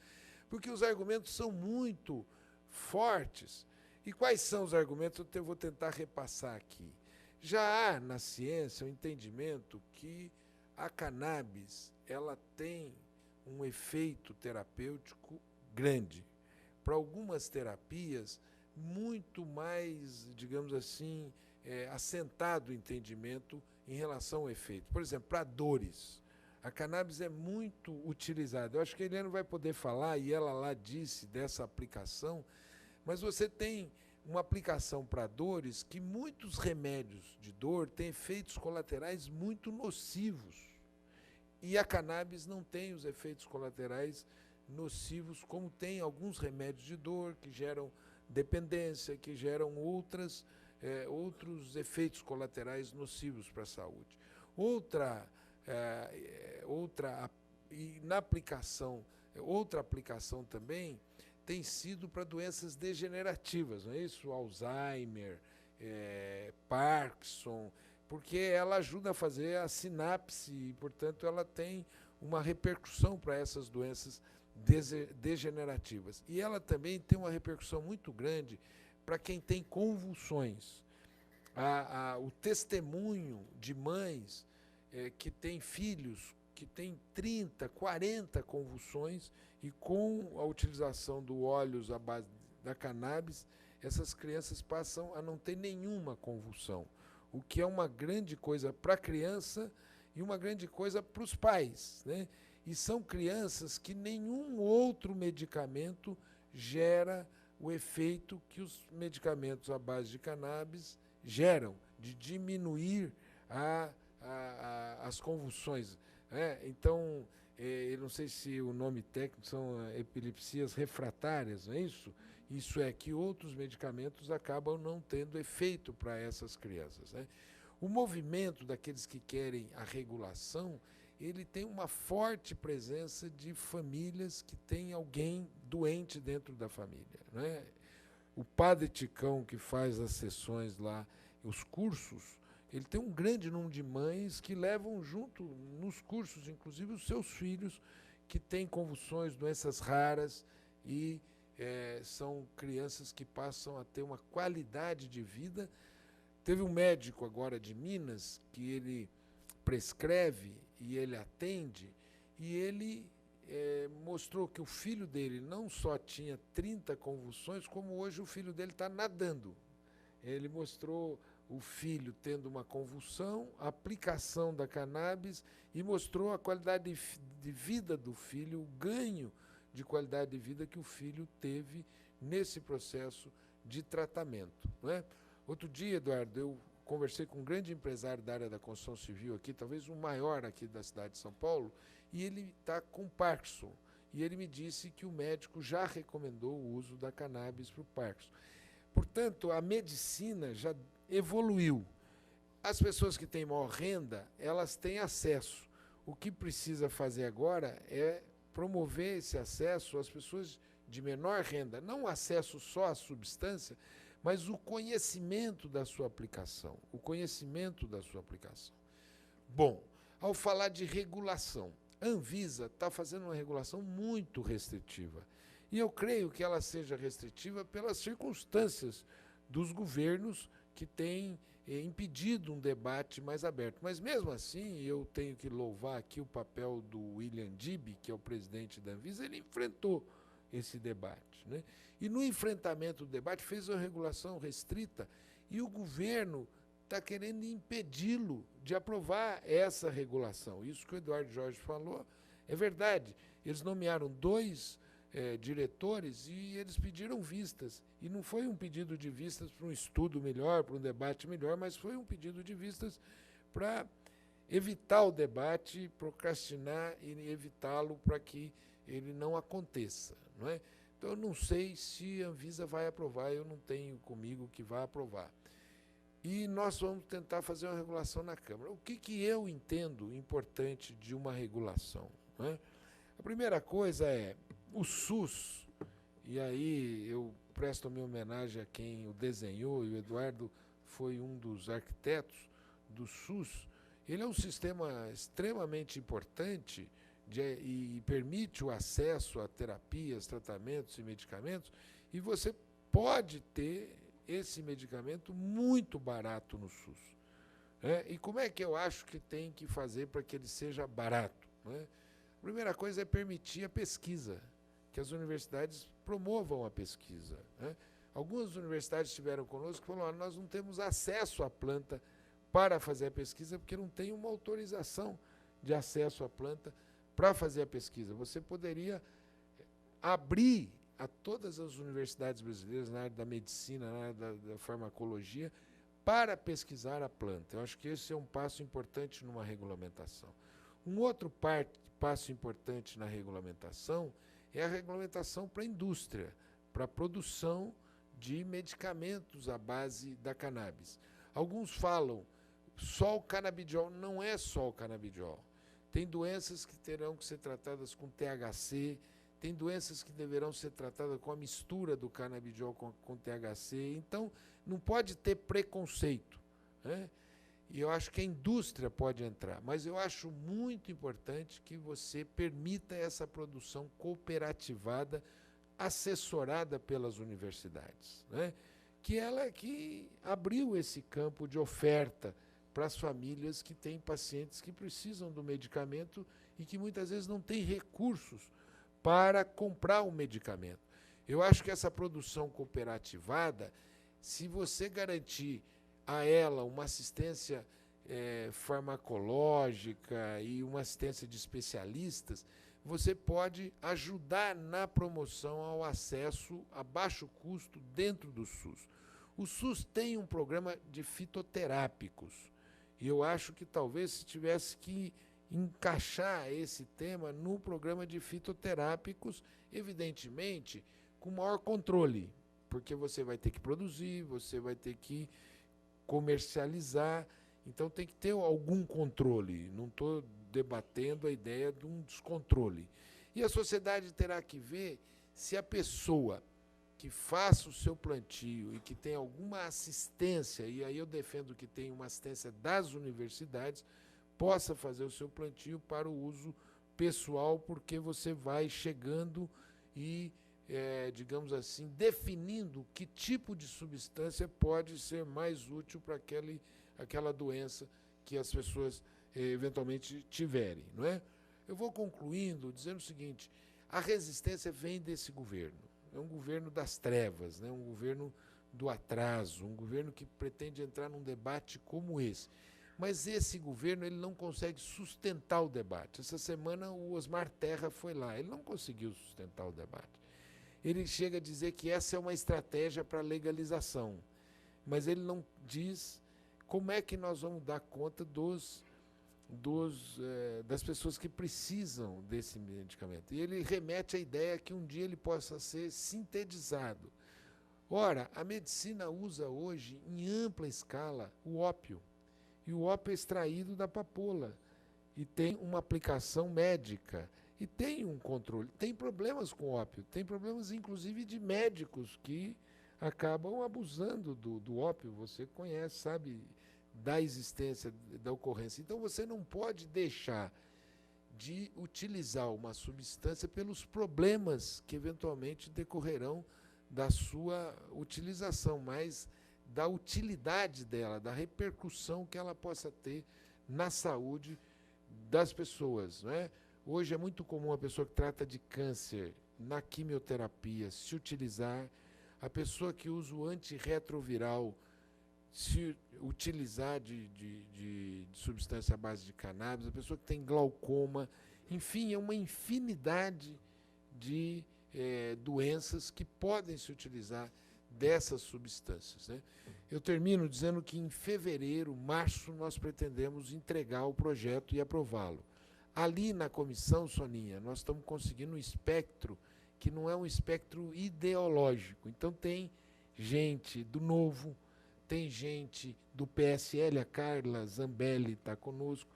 porque os argumentos são muito fortes. E quais são os argumentos? Eu vou tentar repassar aqui. Já há na ciência o entendimento que a cannabis ela tem um efeito terapêutico grande. Para algumas terapias, muito mais, digamos assim, assentado o entendimento em relação ao efeito. Por exemplo, para dores, a cannabis é muito utilizada. Eu acho que a Eliane vai poder falar, e ela lá disse dessa aplicação, mas você tem uma aplicação para dores que muitos remédios de dor têm efeitos colaterais muito nocivos. E a cannabis não tem os efeitos colaterais nocivos como tem alguns remédios de dor que geram dependência, que geram outros efeitos colaterais nocivos para a saúde. Outra aplicação também tem sido para doenças degenerativas, não é isso? Alzheimer, Parkinson, porque ela ajuda a fazer a sinapse e, portanto, ela tem uma repercussão para essas doenças degenerativas. E ela também tem uma repercussão muito grande para quem tem convulsões. O testemunho de mães que têm filhos que têm 30, 40 convulsões e com a utilização do óleos à base da cannabis, essas crianças passam a não ter nenhuma convulsão, o que é uma grande coisa para a criança e uma grande coisa para os pais, né? E são crianças que nenhum outro medicamento gera o efeito que os medicamentos à base de cannabis geram, de diminuir as convulsões. Então, eu não sei se o nome técnico são epilepsias refratárias, não é isso? Isso é que outros medicamentos acabam não tendo efeito para essas crianças, né? O movimento daqueles que querem a regulação, ele tem uma forte presença de famílias que têm alguém doente dentro da família, né? O padre Ticão, que faz as sessões lá, os cursos, ele tem um grande número de mães que levam junto nos cursos, inclusive os seus filhos, que têm convulsões, doenças raras, e são crianças que passam a ter uma qualidade de vida. Teve um médico agora de Minas que ele prescreve e ele atende, e ele mostrou que o filho dele não só tinha 30 convulsões, como hoje o filho dele está nadando. Ele mostrou o filho tendo uma convulsão, a aplicação da cannabis, e mostrou a qualidade de vida do filho, o ganho de qualidade de vida que o filho teve nesse processo de tratamento, não é? Outro dia, Eduardo, eu conversei com um grande empresário da área da construção civil aqui, talvez o maior aqui da cidade de São Paulo, e ele está com Parkinson. E ele me disse que o médico já recomendou o uso da cannabis para o Parkinson. Portanto, a medicina já evoluiu. As pessoas que têm maior renda, elas têm acesso. O que precisa fazer agora é promover esse acesso às pessoas de menor renda, não acesso só à substância, mas o conhecimento da sua aplicação, Bom, ao falar de regulação, a Anvisa está fazendo uma regulação muito restritiva. E eu creio que ela seja restritiva pelas circunstâncias dos governos que têm impedido um debate mais aberto. Mas, mesmo assim, eu tenho que louvar aqui o papel do William Dibby, que é o presidente da Anvisa. Ele enfrentou esse debate, né? E, no enfrentamento do debate, fez uma regulação restrita, e o governo está querendo impedi-lo de aprovar essa regulação. Isso que o Eduardo Jorge falou é verdade. Eles nomearam 2 diretores e eles pediram vistas. E não foi um pedido de vistas para um estudo melhor, para um debate melhor, mas foi um pedido de vistas para evitar o debate, procrastinar e evitá-lo para que ele não aconteça, não é? Então, eu não sei se a Anvisa vai aprovar, eu não tenho comigo que vai aprovar. E nós vamos tentar fazer uma regulação na Câmara. O que eu entendo importante de uma regulação, não é? A primeira coisa é o SUS, e aí eu presto a minha homenagem a quem o desenhou, e o Eduardo foi um dos arquitetos do SUS. Ele é um sistema extremamente importante e permite o acesso a terapias, tratamentos e medicamentos, e você pode ter esse medicamento muito barato no SUS. E como é que eu acho que tem que fazer para que ele seja barato, não é? A primeira coisa é permitir a pesquisa, que as universidades promovam a pesquisa, né? Algumas universidades estiveram conosco e falaram: nós não temos acesso à planta para fazer a pesquisa, porque não tem uma autorização de acesso à planta para fazer a pesquisa. Você poderia abrir a todas as universidades brasileiras na área da medicina, na área da farmacologia, para pesquisar a planta. Eu acho que esse é um passo importante numa regulamentação. Um outro passo importante na regulamentação é a regulamentação para a indústria, para a produção de medicamentos à base da cannabis. Alguns falam só o canabidiol. Não é só o canabidiol. Tem doenças que terão que ser tratadas com THC, tem doenças que deverão ser tratadas com a mistura do canabidiol com THC. Então, não pode ter preconceito, né? E eu acho que a indústria pode entrar, mas eu acho muito importante que você permita essa produção cooperativada, assessorada pelas universidades, né? Que ela que abriu esse campo de oferta para as famílias que têm pacientes que precisam do medicamento e que muitas vezes não têm recursos para comprar o medicamento. Eu acho que essa produção cooperativada, se você garantir a ela uma assistência farmacológica e uma assistência de especialistas, você pode ajudar na promoção ao acesso a baixo custo dentro do SUS. O SUS tem um programa de fitoterápicos, e eu acho que talvez se tivesse que encaixar esse tema no programa de fitoterápicos, evidentemente, com maior controle, porque você vai ter que produzir, você vai ter que comercializar, então tem que ter algum controle. Não estou debatendo a ideia de um descontrole. E a sociedade terá que ver se a pessoa que faça o seu plantio e que tem alguma assistência, e aí eu defendo que tem uma assistência das universidades, possa fazer o seu plantio para o uso pessoal, porque você vai chegando e, digamos assim, definindo que tipo de substância pode ser mais útil para aquela doença que as pessoas eventualmente tiverem, não é? Eu vou concluindo dizendo o seguinte: a resistência vem desse governo. É um governo das trevas, né? Um governo do atraso, um governo que pretende entrar num debate como esse. Mas esse governo ele não consegue sustentar o debate. Essa semana o Osmar Terra foi lá, ele não conseguiu sustentar o debate. Ele chega a dizer que essa é uma estratégia para legalização, mas ele não diz como é que nós vamos dar conta das pessoas que precisam desse medicamento. E ele remete à ideia que um dia ele possa ser sintetizado. Ora, a medicina usa hoje, em ampla escala, o ópio. E o ópio é extraído da papoula. E tem uma aplicação médica. E tem um controle. Tem problemas com ópio. Tem problemas, inclusive, de médicos que acabam abusando do ópio. Você conhece, sabe, da existência, da ocorrência. Então, você não pode deixar de utilizar uma substância pelos problemas que, eventualmente, decorrerão da sua utilização, mas da utilidade dela, da repercussão que ela possa ter na saúde das pessoas, não é? Hoje é muito comum a pessoa que trata de câncer na quimioterapia se utilizar, a pessoa que usa o antirretroviral se utilizar de substância à base de cannabis, a pessoa que tem glaucoma, enfim, é uma infinidade de doenças que podem se utilizar dessas substâncias, né? Eu termino dizendo que em fevereiro, março, nós pretendemos entregar o projeto e aprová-lo. Ali na comissão, Soninha, nós estamos conseguindo um espectro que não é um espectro ideológico. Então tem gente do Novo, tem gente do PSL, a Carla Zambelli está conosco,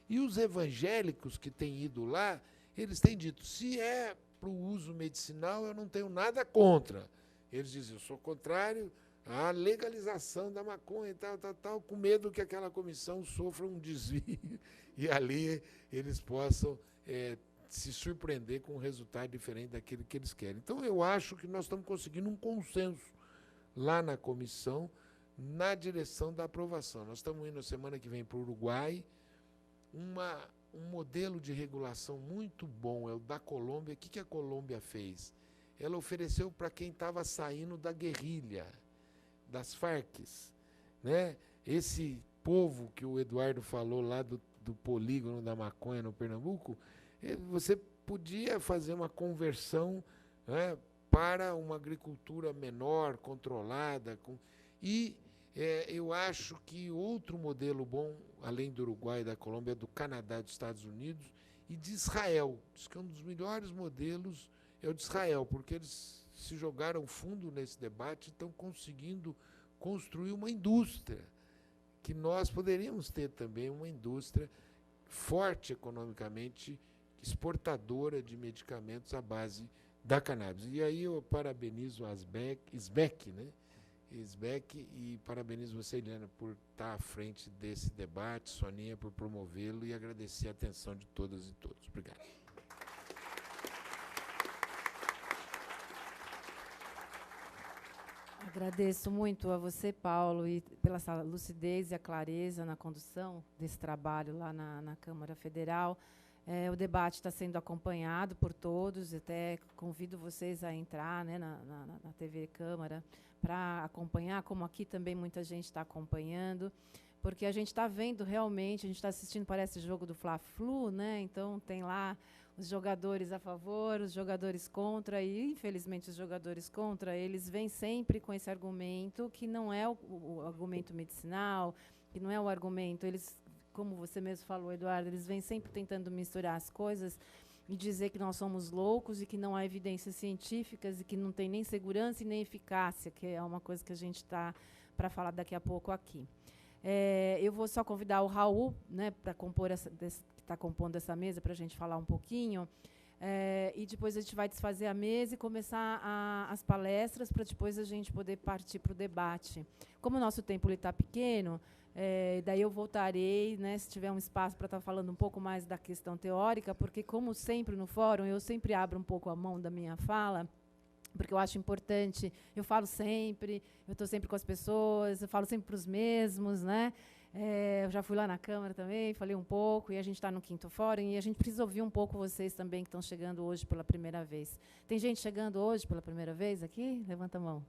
e os evangélicos que têm ido lá, eles têm dito, se é para o uso medicinal, eu não tenho nada contra. Eles dizem, eu sou contrário à legalização da maconha e tal, com medo que aquela comissão sofra um desvio e ali eles possam se surpreender com um resultado diferente daquele que eles querem. Então, eu acho que nós estamos conseguindo um consenso lá na comissão na direção da aprovação. Nós estamos indo, semana que vem, para o Uruguai, um modelo de regulação muito bom, é o da Colômbia. O que a Colômbia fez? Ela ofereceu para quem estava saindo da guerrilha, das Farc, né? Esse povo que o Eduardo falou lá do polígono da maconha no Pernambuco, você podia fazer uma conversão, né, para uma agricultura menor, controlada. Eu acho que outro modelo bom, além do Uruguai e da Colômbia, é do Canadá, dos Estados Unidos e de Israel. Diz que um dos melhores modelos é o de Israel, porque eles se jogaram fundo nesse debate e estão conseguindo construir uma indústria, que nós poderíamos ter também uma indústria forte economicamente exportadora de medicamentos à base da cannabis. E aí eu parabenizo a SBEC, né? SBEC, e parabenizo você, Eliana, por estar à frente desse debate, Soninha por promovê-lo, e agradecer a atenção de todas e todos. Obrigado. Agradeço muito a você, Paulo, e pela essa lucidez e a clareza na condução desse trabalho lá na Câmara Federal. O debate está sendo acompanhado por todos, até convido vocês a entrar, né, na TV Câmara para acompanhar, como aqui também muita gente está acompanhando, porque a gente está vendo realmente, a gente está assistindo, parece o jogo do Fla-Flu, né? Então tem lá os jogadores a favor, os jogadores contra, e infelizmente os jogadores contra, eles vêm sempre com esse argumento que não é o argumento medicinal, que não é o argumento, eles, como você mesmo falou, Eduardo, eles vêm sempre tentando misturar as coisas e dizer que nós somos loucos e que não há evidências científicas e que não tem nem segurança e nem eficácia, que é uma coisa que a gente está para falar daqui a pouco aqui. Eu vou só convidar o Raul, né, para compor que está compondo essa mesa, para a gente falar um pouquinho, e depois a gente vai desfazer a mesa e começar as palestras, para depois a gente poder partir para o debate. Como o nosso tempo está pequeno, daí eu voltarei, né, se tiver um espaço para estar falando um pouco mais da questão teórica, porque, como sempre no fórum, eu sempre abro um pouco a mão da minha fala, porque eu acho importante, eu falo sempre, eu estou sempre com as pessoas, eu falo sempre para os mesmos, né? Eu já fui lá na Câmara também, falei um pouco, e a gente está no 5º Fórum, e a gente precisa ouvir um pouco vocês também, que estão chegando hoje pela primeira vez. Tem gente chegando hoje pela primeira vez aqui? Levanta a mão.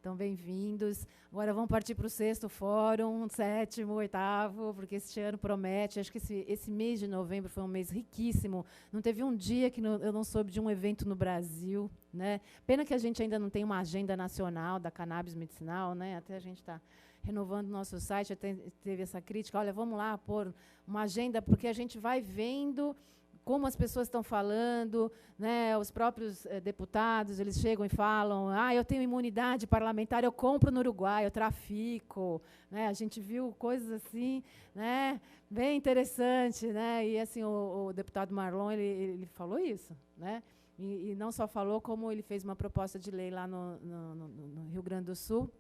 Então, bem-vindos. Agora vamos partir para o 6º Fórum, 7º, 8º, porque este ano promete. Acho que esse mês de novembro foi um mês riquíssimo. Não teve um dia que eu não soube de um evento no Brasil, né? Pena que a gente ainda não tem uma agenda nacional da cannabis medicinal, né? Até a gente está renovando o nosso site, até teve essa crítica. Olha, vamos lá pôr uma agenda, porque a gente vai vendo como as pessoas estão falando, né, os próprios deputados, eles chegam e falam, eu tenho imunidade parlamentar, eu compro no Uruguai, eu trafico, né, a gente viu coisas assim, né, bem interessante, né, e assim, o deputado Marlon, ele falou isso, né, e não só falou, como ele fez uma proposta de lei lá no Rio Grande do Sul.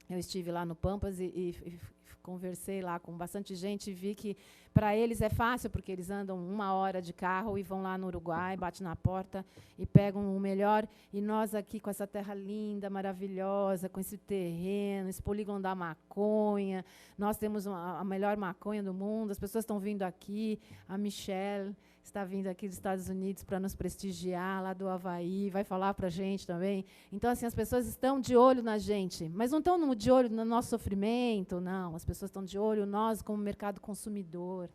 Eu estive lá no Pampas e conversei lá com bastante gente e vi que para eles é fácil, porque eles andam 1 hora de carro e vão lá no Uruguai, batem na porta e pegam o melhor. E nós aqui com essa terra linda, maravilhosa, com esse terreno, esse polígono da maconha, nós temos a melhor maconha do mundo, as pessoas estão vindo aqui, a Michelle está vindo aqui dos Estados Unidos para nos prestigiar, lá do Havaí, vai falar para a gente também. Então, assim, as pessoas estão de olho na gente, mas não estão de olho no nosso sofrimento, não. As pessoas estão de olho nós como mercado consumidor,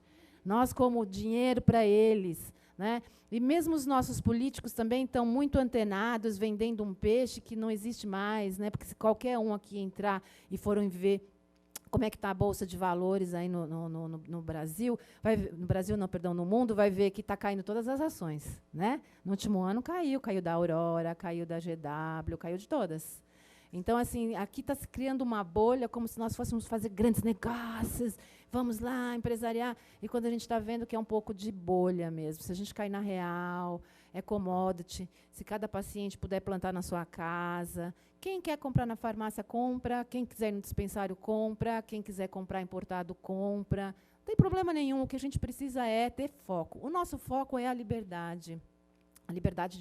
nós como dinheiro para eles, né? E mesmo os nossos políticos também estão muito antenados, vendendo um peixe que não existe mais, né? Porque se qualquer um aqui entrar e forem ver como é que está a Bolsa de Valores aí no Brasil, no Brasil não, perdão, no mundo, vai ver que está caindo todas as ações, né? No último ano caiu da Aurora, caiu da GW, caiu de todas. Então, assim, aqui está se criando uma bolha, como se nós fôssemos fazer grandes negócios, vamos lá, empresariar, e quando a gente está vendo que é um pouco de bolha mesmo, se a gente cair na real, é commodity, se cada paciente puder plantar na sua casa, quem quer comprar na farmácia, compra, quem quiser ir no dispensário, compra, quem quiser comprar importado, compra, não tem problema nenhum, o que a gente precisa é ter foco. O nosso foco é a liberdade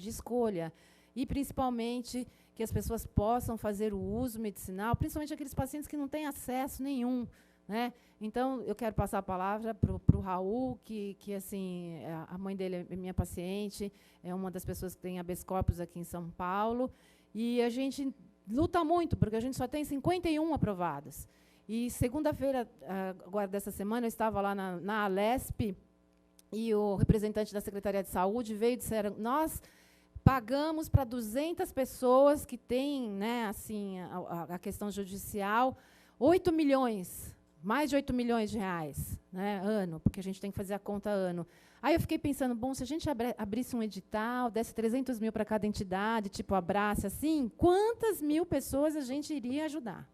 de escolha, e principalmente que as pessoas possam fazer o uso medicinal, principalmente aqueles pacientes que não têm acesso nenhum, né? Então, eu quero passar a palavra para o Raul, que assim, a mãe dele é minha paciente, é uma das pessoas que tem habeas corpus aqui em São Paulo, e a gente luta muito, porque a gente só tem 51 aprovados. E segunda-feira, agora dessa semana, eu estava lá na Alesp, e o representante da Secretaria de Saúde veio e disseram, nós pagamos para 200 pessoas que têm, né, assim, a questão judicial, 8 milhões, mais de 8 milhões de reais, né, ano, porque a gente tem que fazer a conta ano. Aí eu fiquei pensando, bom, se a gente abrisse um edital, desse 300 mil para cada entidade, tipo Abrace, assim, quantas mil pessoas a gente iria ajudar,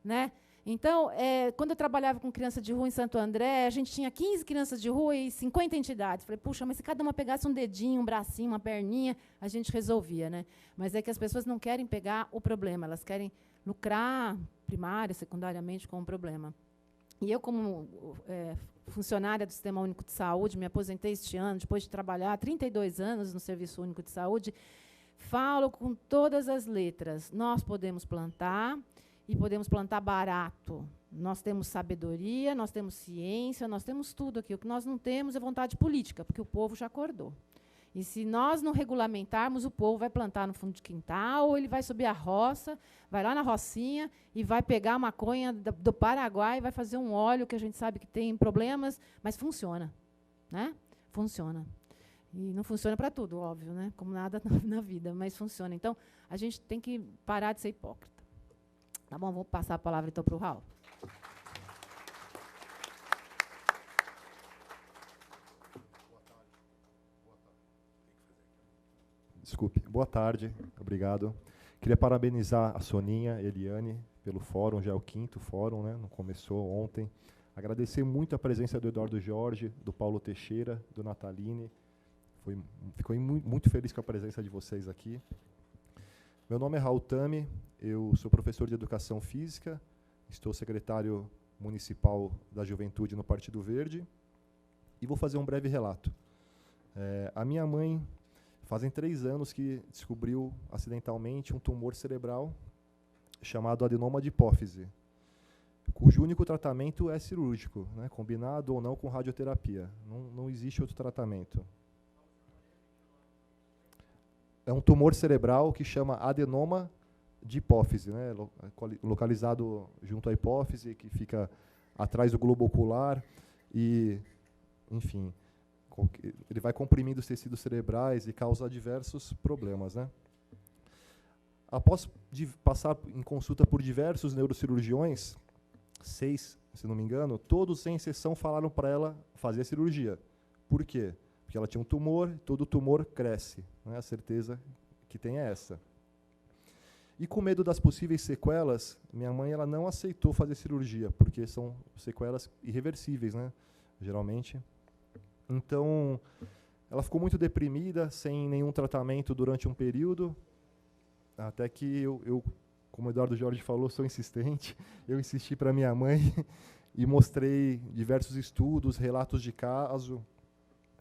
né? Então, quando eu trabalhava com criança de rua em Santo André, a gente tinha 15 crianças de rua e 50 entidades. Falei, puxa, mas se cada uma pegasse um dedinho, um bracinho, uma perninha, a gente resolvia, né? Mas é que as pessoas não querem pegar o problema, elas querem lucrar primária, secundariamente com o problema. E eu, como funcionária do Sistema Único de Saúde, me aposentei este ano, depois de trabalhar 32 anos no Serviço Único de Saúde, falo com todas as letras. Nós podemos plantar, e podemos plantar barato. Nós temos sabedoria, nós temos ciência, nós temos tudo aqui. O que nós não temos é vontade política, porque o povo já acordou. E se nós não regulamentarmos, o povo vai plantar no fundo de quintal, ou ele vai subir a roça, vai lá na rocinha e vai pegar a maconha do Paraguai e vai fazer um óleo que a gente sabe que tem problemas, mas funciona, né? Funciona. E não funciona para tudo, óbvio, né? Como nada na vida, mas funciona. Então, a gente tem que parar de ser hipócrita. Tá bom, vou passar a palavra então para o Raul. Desculpe. Boa tarde, obrigado. Queria parabenizar a Soninha, a Eliane, pelo fórum, já é o 5º fórum, né? Não começou ontem. Agradecer muito a presença do Eduardo Jorge, do Paulo Teixeira, do Nataline. Fico muito feliz com a presença de vocês aqui. Meu nome é Raul Tami, eu sou professor de Educação Física, estou secretário municipal da Juventude no Partido Verde e vou fazer um breve relato. A minha mãe, fazem 3 anos que descobriu acidentalmente um tumor cerebral chamado adenoma de hipófise, cujo único tratamento é cirúrgico, né, combinado ou não com radioterapia. Não existe outro tratamento. É um tumor cerebral que chama adenoma de hipófise, né, localizado junto à hipófise, que fica atrás do globo ocular e, enfim, ele vai comprimindo os tecidos cerebrais e causa diversos problemas, né. Após passar em consulta por diversos neurocirurgiões, 6, se não me engano, todos, sem exceção, falaram para ela fazer a cirurgia. Por quê? Porque ela tinha um tumor, todo tumor cresce. Né? A certeza que tem é essa. E com medo das possíveis sequelas, minha mãe ela não aceitou fazer cirurgia, porque são sequelas irreversíveis, né? Geralmente. Então, ela ficou muito deprimida, sem nenhum tratamento durante um período, até que eu como o Eduardo Jorge falou, sou insistente, eu insisti para minha mãe e mostrei diversos estudos, relatos de caso,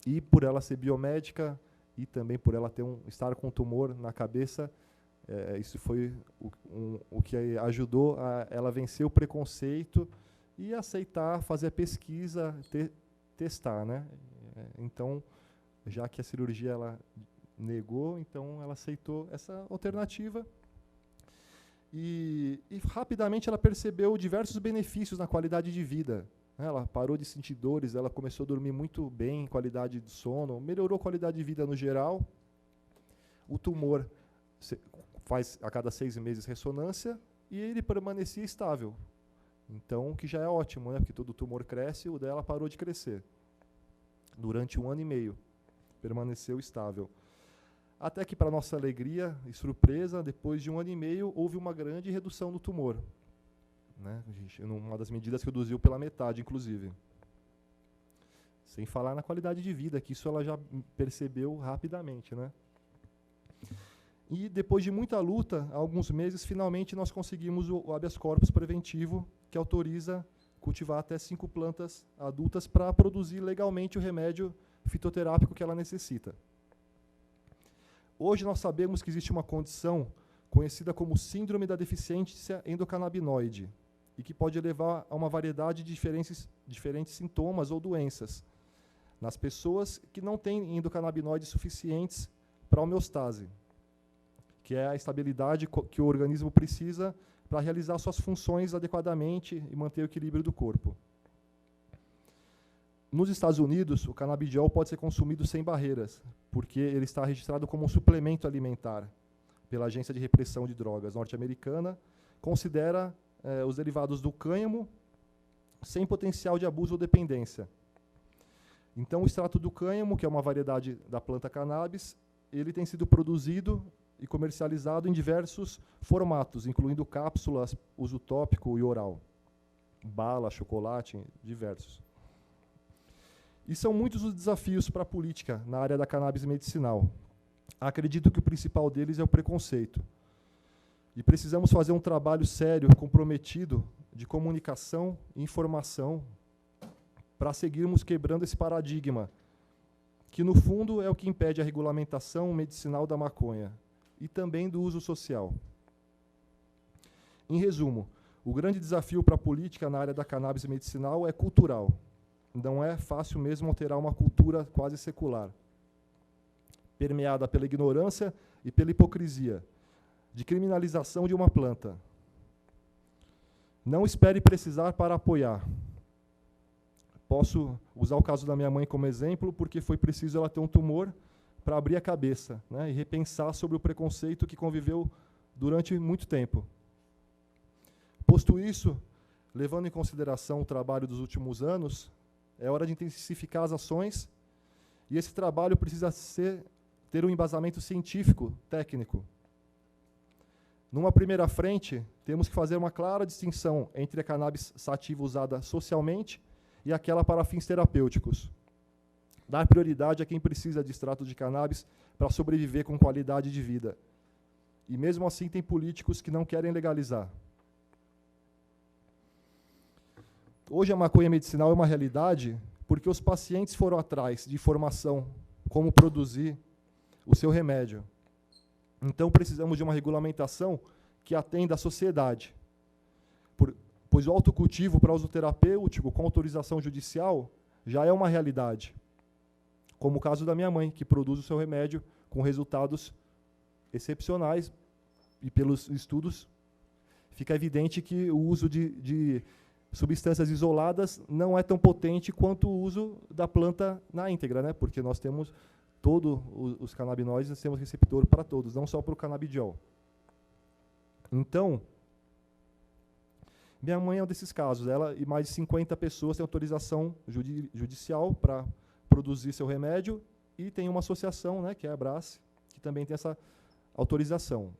e por ela ser biomédica e também por ela estar com um tumor na cabeça, isso foi o que ajudou a ela vencer o preconceito e aceitar fazer a pesquisa, testar, né? Então, já que a cirurgia ela negou, então ela aceitou essa alternativa. E rapidamente ela percebeu diversos benefícios na qualidade de vida. Ela parou de sentir dores, ela começou a dormir muito bem, qualidade de sono, melhorou a qualidade de vida no geral. O tumor faz a cada 6 meses ressonância e ele permanecia estável. Então, o que já é ótimo, né? Porque todo tumor cresce, o dela parou de crescer. Durante 1 ano e meio, permaneceu estável. Até que, para nossa alegria e surpresa, depois de 1 ano e meio, houve uma grande redução do tumor. Né? Uma das medidas reduziu pela metade, inclusive. Sem falar na qualidade de vida, que isso ela já percebeu rapidamente. Né? E, depois de muita luta, há alguns meses, finalmente nós conseguimos o habeas corpus preventivo, que autoriza cultivar até 5 plantas adultas para produzir legalmente o remédio fitoterápico que ela necessita. Hoje nós sabemos que existe uma condição conhecida como síndrome da deficiência endocannabinoide e que pode levar a uma variedade de diferentes sintomas ou doenças nas pessoas que não têm endocannabinoides suficientes para a homeostase, que é a estabilidade que o organismo precisa para realizar suas funções adequadamente e manter o equilíbrio do corpo. Nos Estados Unidos, o canabidiol pode ser consumido sem barreiras, porque ele está registrado como um suplemento alimentar pela Agência de Repressão de Drogas norte-americana, considera os derivados do cânhamo sem potencial de abuso ou dependência. Então, o extrato do cânhamo, que é uma variedade da planta cannabis, ele tem sido produzido e comercializado em diversos formatos, incluindo cápsulas, uso tópico e oral. bala, chocolate, diversos. E são muitos os desafios para a política na área da cannabis medicinal. Acredito que o principal deles é o preconceito. E precisamos fazer um trabalho sério, comprometido, de comunicação e informação, para seguirmos quebrando esse paradigma, que, no fundo, é o que impede a regulamentação medicinal da maconha e também do uso social. Em resumo, o grande desafio para a política na área da cannabis medicinal é cultural. Não é fácil mesmo alterar uma cultura quase secular, permeada pela ignorância e pela hipocrisia, de criminalização de uma planta. Não espere precisar para apoiar. Posso usar o caso da minha mãe como exemplo, porque foi preciso ela ter um tumor para abrir a cabeça, né, e repensar sobre o preconceito que conviveu durante muito tempo. Posto isso, levando em consideração o trabalho dos últimos anos, é hora de intensificar as ações, e esse trabalho precisa ter um embasamento científico, técnico. Numa primeira frente, temos que fazer uma clara distinção entre a cannabis sativa usada socialmente e aquela para fins terapêuticos. Dar prioridade a quem precisa de extrato de cannabis para sobreviver com qualidade de vida. E mesmo assim tem políticos que não querem legalizar. Hoje a maconha medicinal é uma realidade porque os pacientes foram atrás de informação como produzir o seu remédio. Então precisamos de uma regulamentação que atenda à sociedade. Pois o autocultivo para uso terapêutico com autorização judicial já é uma realidade. Como o caso da minha mãe, que produz o seu remédio com resultados excepcionais, e pelos estudos fica evidente que o uso de substâncias isoladas não é tão potente quanto o uso da planta na íntegra, né? Porque nós temos todos os canabinoides, nós temos receptor para todos, não só para o canabidiol. Então, minha mãe é um desses casos. Ela e mais de 50 pessoas têm autorização judicial para produzir seu remédio e tem uma associação, né, que é a Abrace, que também tem essa autorização.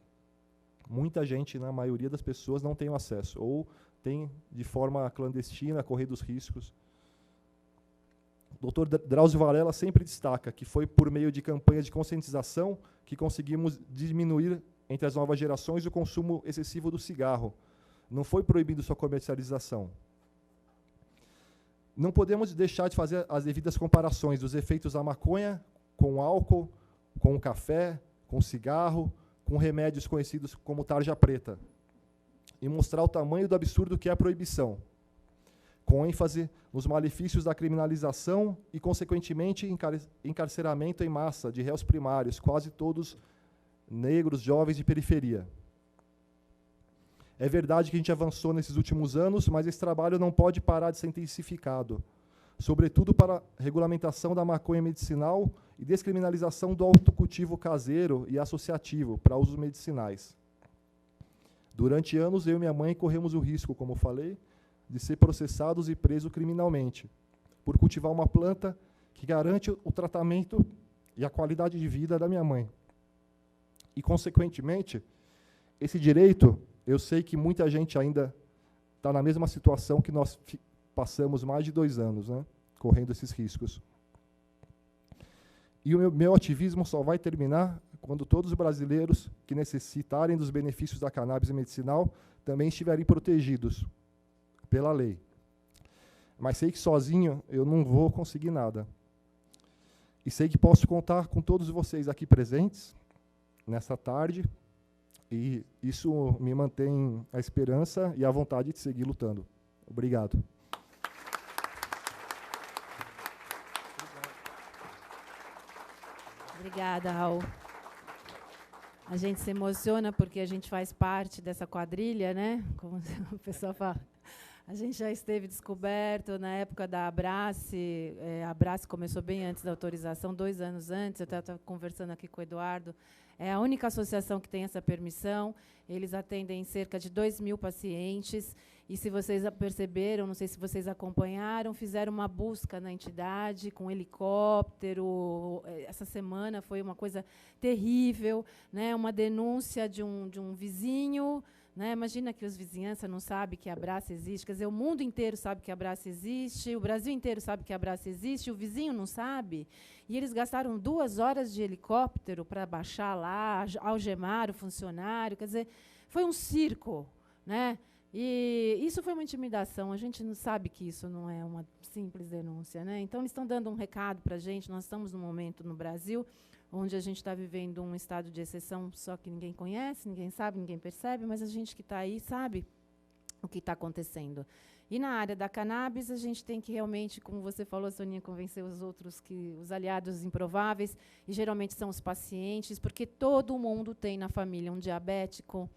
Muita gente, na maioria das pessoas, não tem o acesso, ou tem de forma clandestina, correndo os riscos. O Dr. Drauzio Varela sempre destaca que foi por meio de campanhas de conscientização que conseguimos diminuir entre as novas gerações o consumo excessivo do cigarro. Não foi proibido sua comercialização. Não podemos deixar de fazer as devidas comparações dos efeitos da maconha com o álcool, com o café, com o cigarro, com remédios conhecidos como tarja preta, e mostrar o tamanho do absurdo que é a proibição, com ênfase nos malefícios da criminalização e, consequentemente, encarceramento em massa de réus primários, quase todos negros, jovens de periferia. É verdade que a gente avançou nesses últimos anos, mas esse trabalho não pode parar de ser intensificado, sobretudo para a regulamentação da maconha medicinal e descriminalização do autocultivo caseiro e associativo para usos medicinais. Durante anos, eu e minha mãe corremos o risco, como falei, de ser processados e presos criminalmente, por cultivar uma planta que garante o tratamento e a qualidade de vida da minha mãe. E, consequentemente, esse direito, eu sei que muita gente ainda está na mesma situação que nós passamos mais de 2 anos, né, correndo esses riscos. E o meu ativismo só vai terminar quando todos os brasileiros que necessitarem dos benefícios da cannabis medicinal também estiverem protegidos pela lei. Mas sei que sozinho eu não vou conseguir nada. E sei que posso contar com todos vocês aqui presentes nessa tarde, e isso me mantém a esperança e a vontade de seguir lutando. Obrigado. Obrigada, Raul. A gente se emociona porque a gente faz parte dessa quadrilha, né? Como o pessoal fala. A gente já esteve descoberto na época da Abrace. A Abrace começou bem antes da autorização, 2 anos antes. Eu estava conversando aqui com o Eduardo. É a única associação que tem essa permissão. Eles atendem cerca de 2.000 pacientes. E, se vocês perceberam, não sei se vocês acompanharam, fizeram uma busca na entidade com helicóptero. Essa semana foi uma coisa terrível, né? Uma denúncia de um vizinho, Né? Imagina que os vizinhanças não sabem que a Abrace existe. Quer dizer, o mundo inteiro sabe que a Abrace existe, o Brasil inteiro sabe que a Abrace existe, o vizinho não sabe. E eles gastaram 2 horas de helicóptero para baixar lá, algemar o funcionário. Quer dizer, foi um circo. Né? E isso foi uma intimidação. A gente não sabe que isso não é uma simples denúncia. Né? Então, eles estão dando um recado para a gente. Nós estamos num momento no Brasil onde a gente está vivendo um estado de exceção, só que ninguém conhece, ninguém sabe, ninguém percebe, mas a gente que está aí sabe o que está acontecendo. E na área da cannabis, a gente tem que realmente, como você falou, Soninha, convencer os outros, os aliados improváveis, e geralmente são os pacientes, porque todo mundo tem na família um diabético,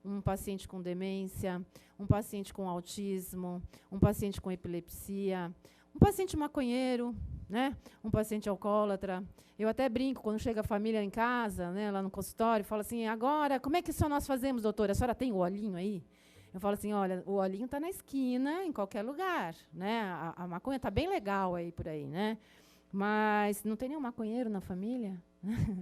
um paciente com demência, um paciente com autismo, um paciente com epilepsia, um paciente maconheiro, né? Um paciente alcoólatra. Eu até brinco, quando chega a família em casa, né, lá no consultório, falo assim, agora, como é que só nós fazemos, doutora? A senhora tem o olhinho aí? Eu falo assim, olha, o olhinho está na esquina, em qualquer lugar. Né? A maconha está bem legal aí por aí, né? Mas não tem nenhum maconheiro na família?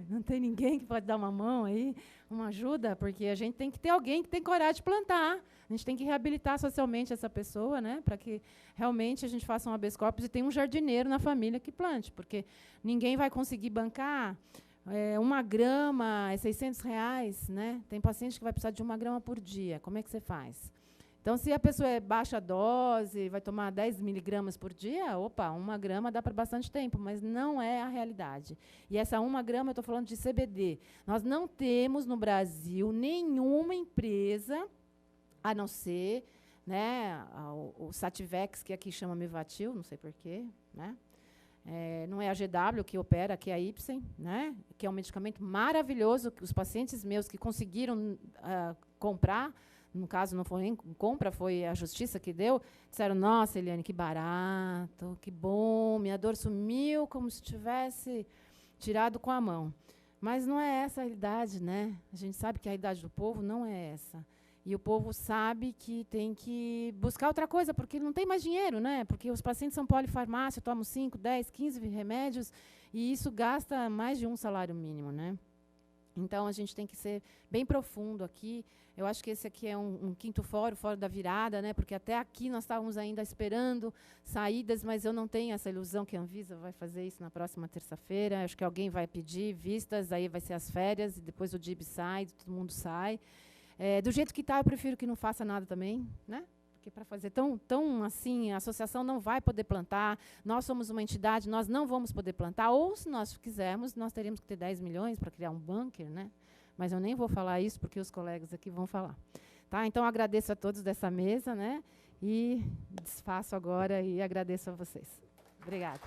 Não tem ninguém que pode dar uma mão aí, uma ajuda? Porque a gente tem que ter alguém que tem coragem de plantar. A gente tem que reabilitar socialmente essa pessoa, né, para que realmente a gente faça um habeas corpus e tenha um jardineiro na família que plante, porque ninguém vai conseguir bancar 1 grama, é R$600, né? Tem paciente que vai precisar de 1 grama por dia. Como é que você faz? Então, se a pessoa é baixa dose, vai tomar 10 miligramas por dia, opa, 1 grama dá para bastante tempo, mas não é a realidade. E essa 1 grama, eu estou falando de CBD. Nós não temos no Brasil nenhuma empresa, a não ser, né, o Sativex, que aqui chama Mevatil, não sei porquê, né? Não é a GW que opera, aqui é a Ipsen, né, que é um medicamento maravilhoso, que os pacientes meus que conseguiram comprar, no caso não foi nem compra, foi a justiça que deu, disseram, nossa, Eliane, que barato, que bom, minha dor sumiu como se tivesse tirado com a mão. Mas não é essa a realidade, né? A gente sabe que a realidade do povo não é essa. E o povo sabe que tem que buscar outra coisa, porque não tem mais dinheiro, né? Porque os pacientes são polifarmácia, tomam 5, 10, 15 remédios, e isso gasta mais de um salário mínimo, né? Então, a gente tem que ser bem profundo aqui. Eu acho que esse aqui é um quinto fórum, fora da virada, né? Porque até aqui nós estávamos ainda esperando saídas, mas eu não tenho essa ilusão que a Anvisa vai fazer isso na próxima terça-feira. Acho que alguém vai pedir vistas, aí vai ser as férias, e depois o DIB sai, todo mundo sai. Do jeito que está, eu prefiro que não faça nada também, né? Porque para fazer tão assim, a associação não vai poder plantar, nós somos uma entidade, nós não vamos poder plantar, ou se nós quisermos, nós teríamos que ter 10 milhões para criar um bunker, né? Mas eu nem vou falar isso, porque os colegas aqui vão falar. Tá? Então, agradeço a todos dessa mesa, né? E desfaço agora e agradeço a vocês. Obrigada.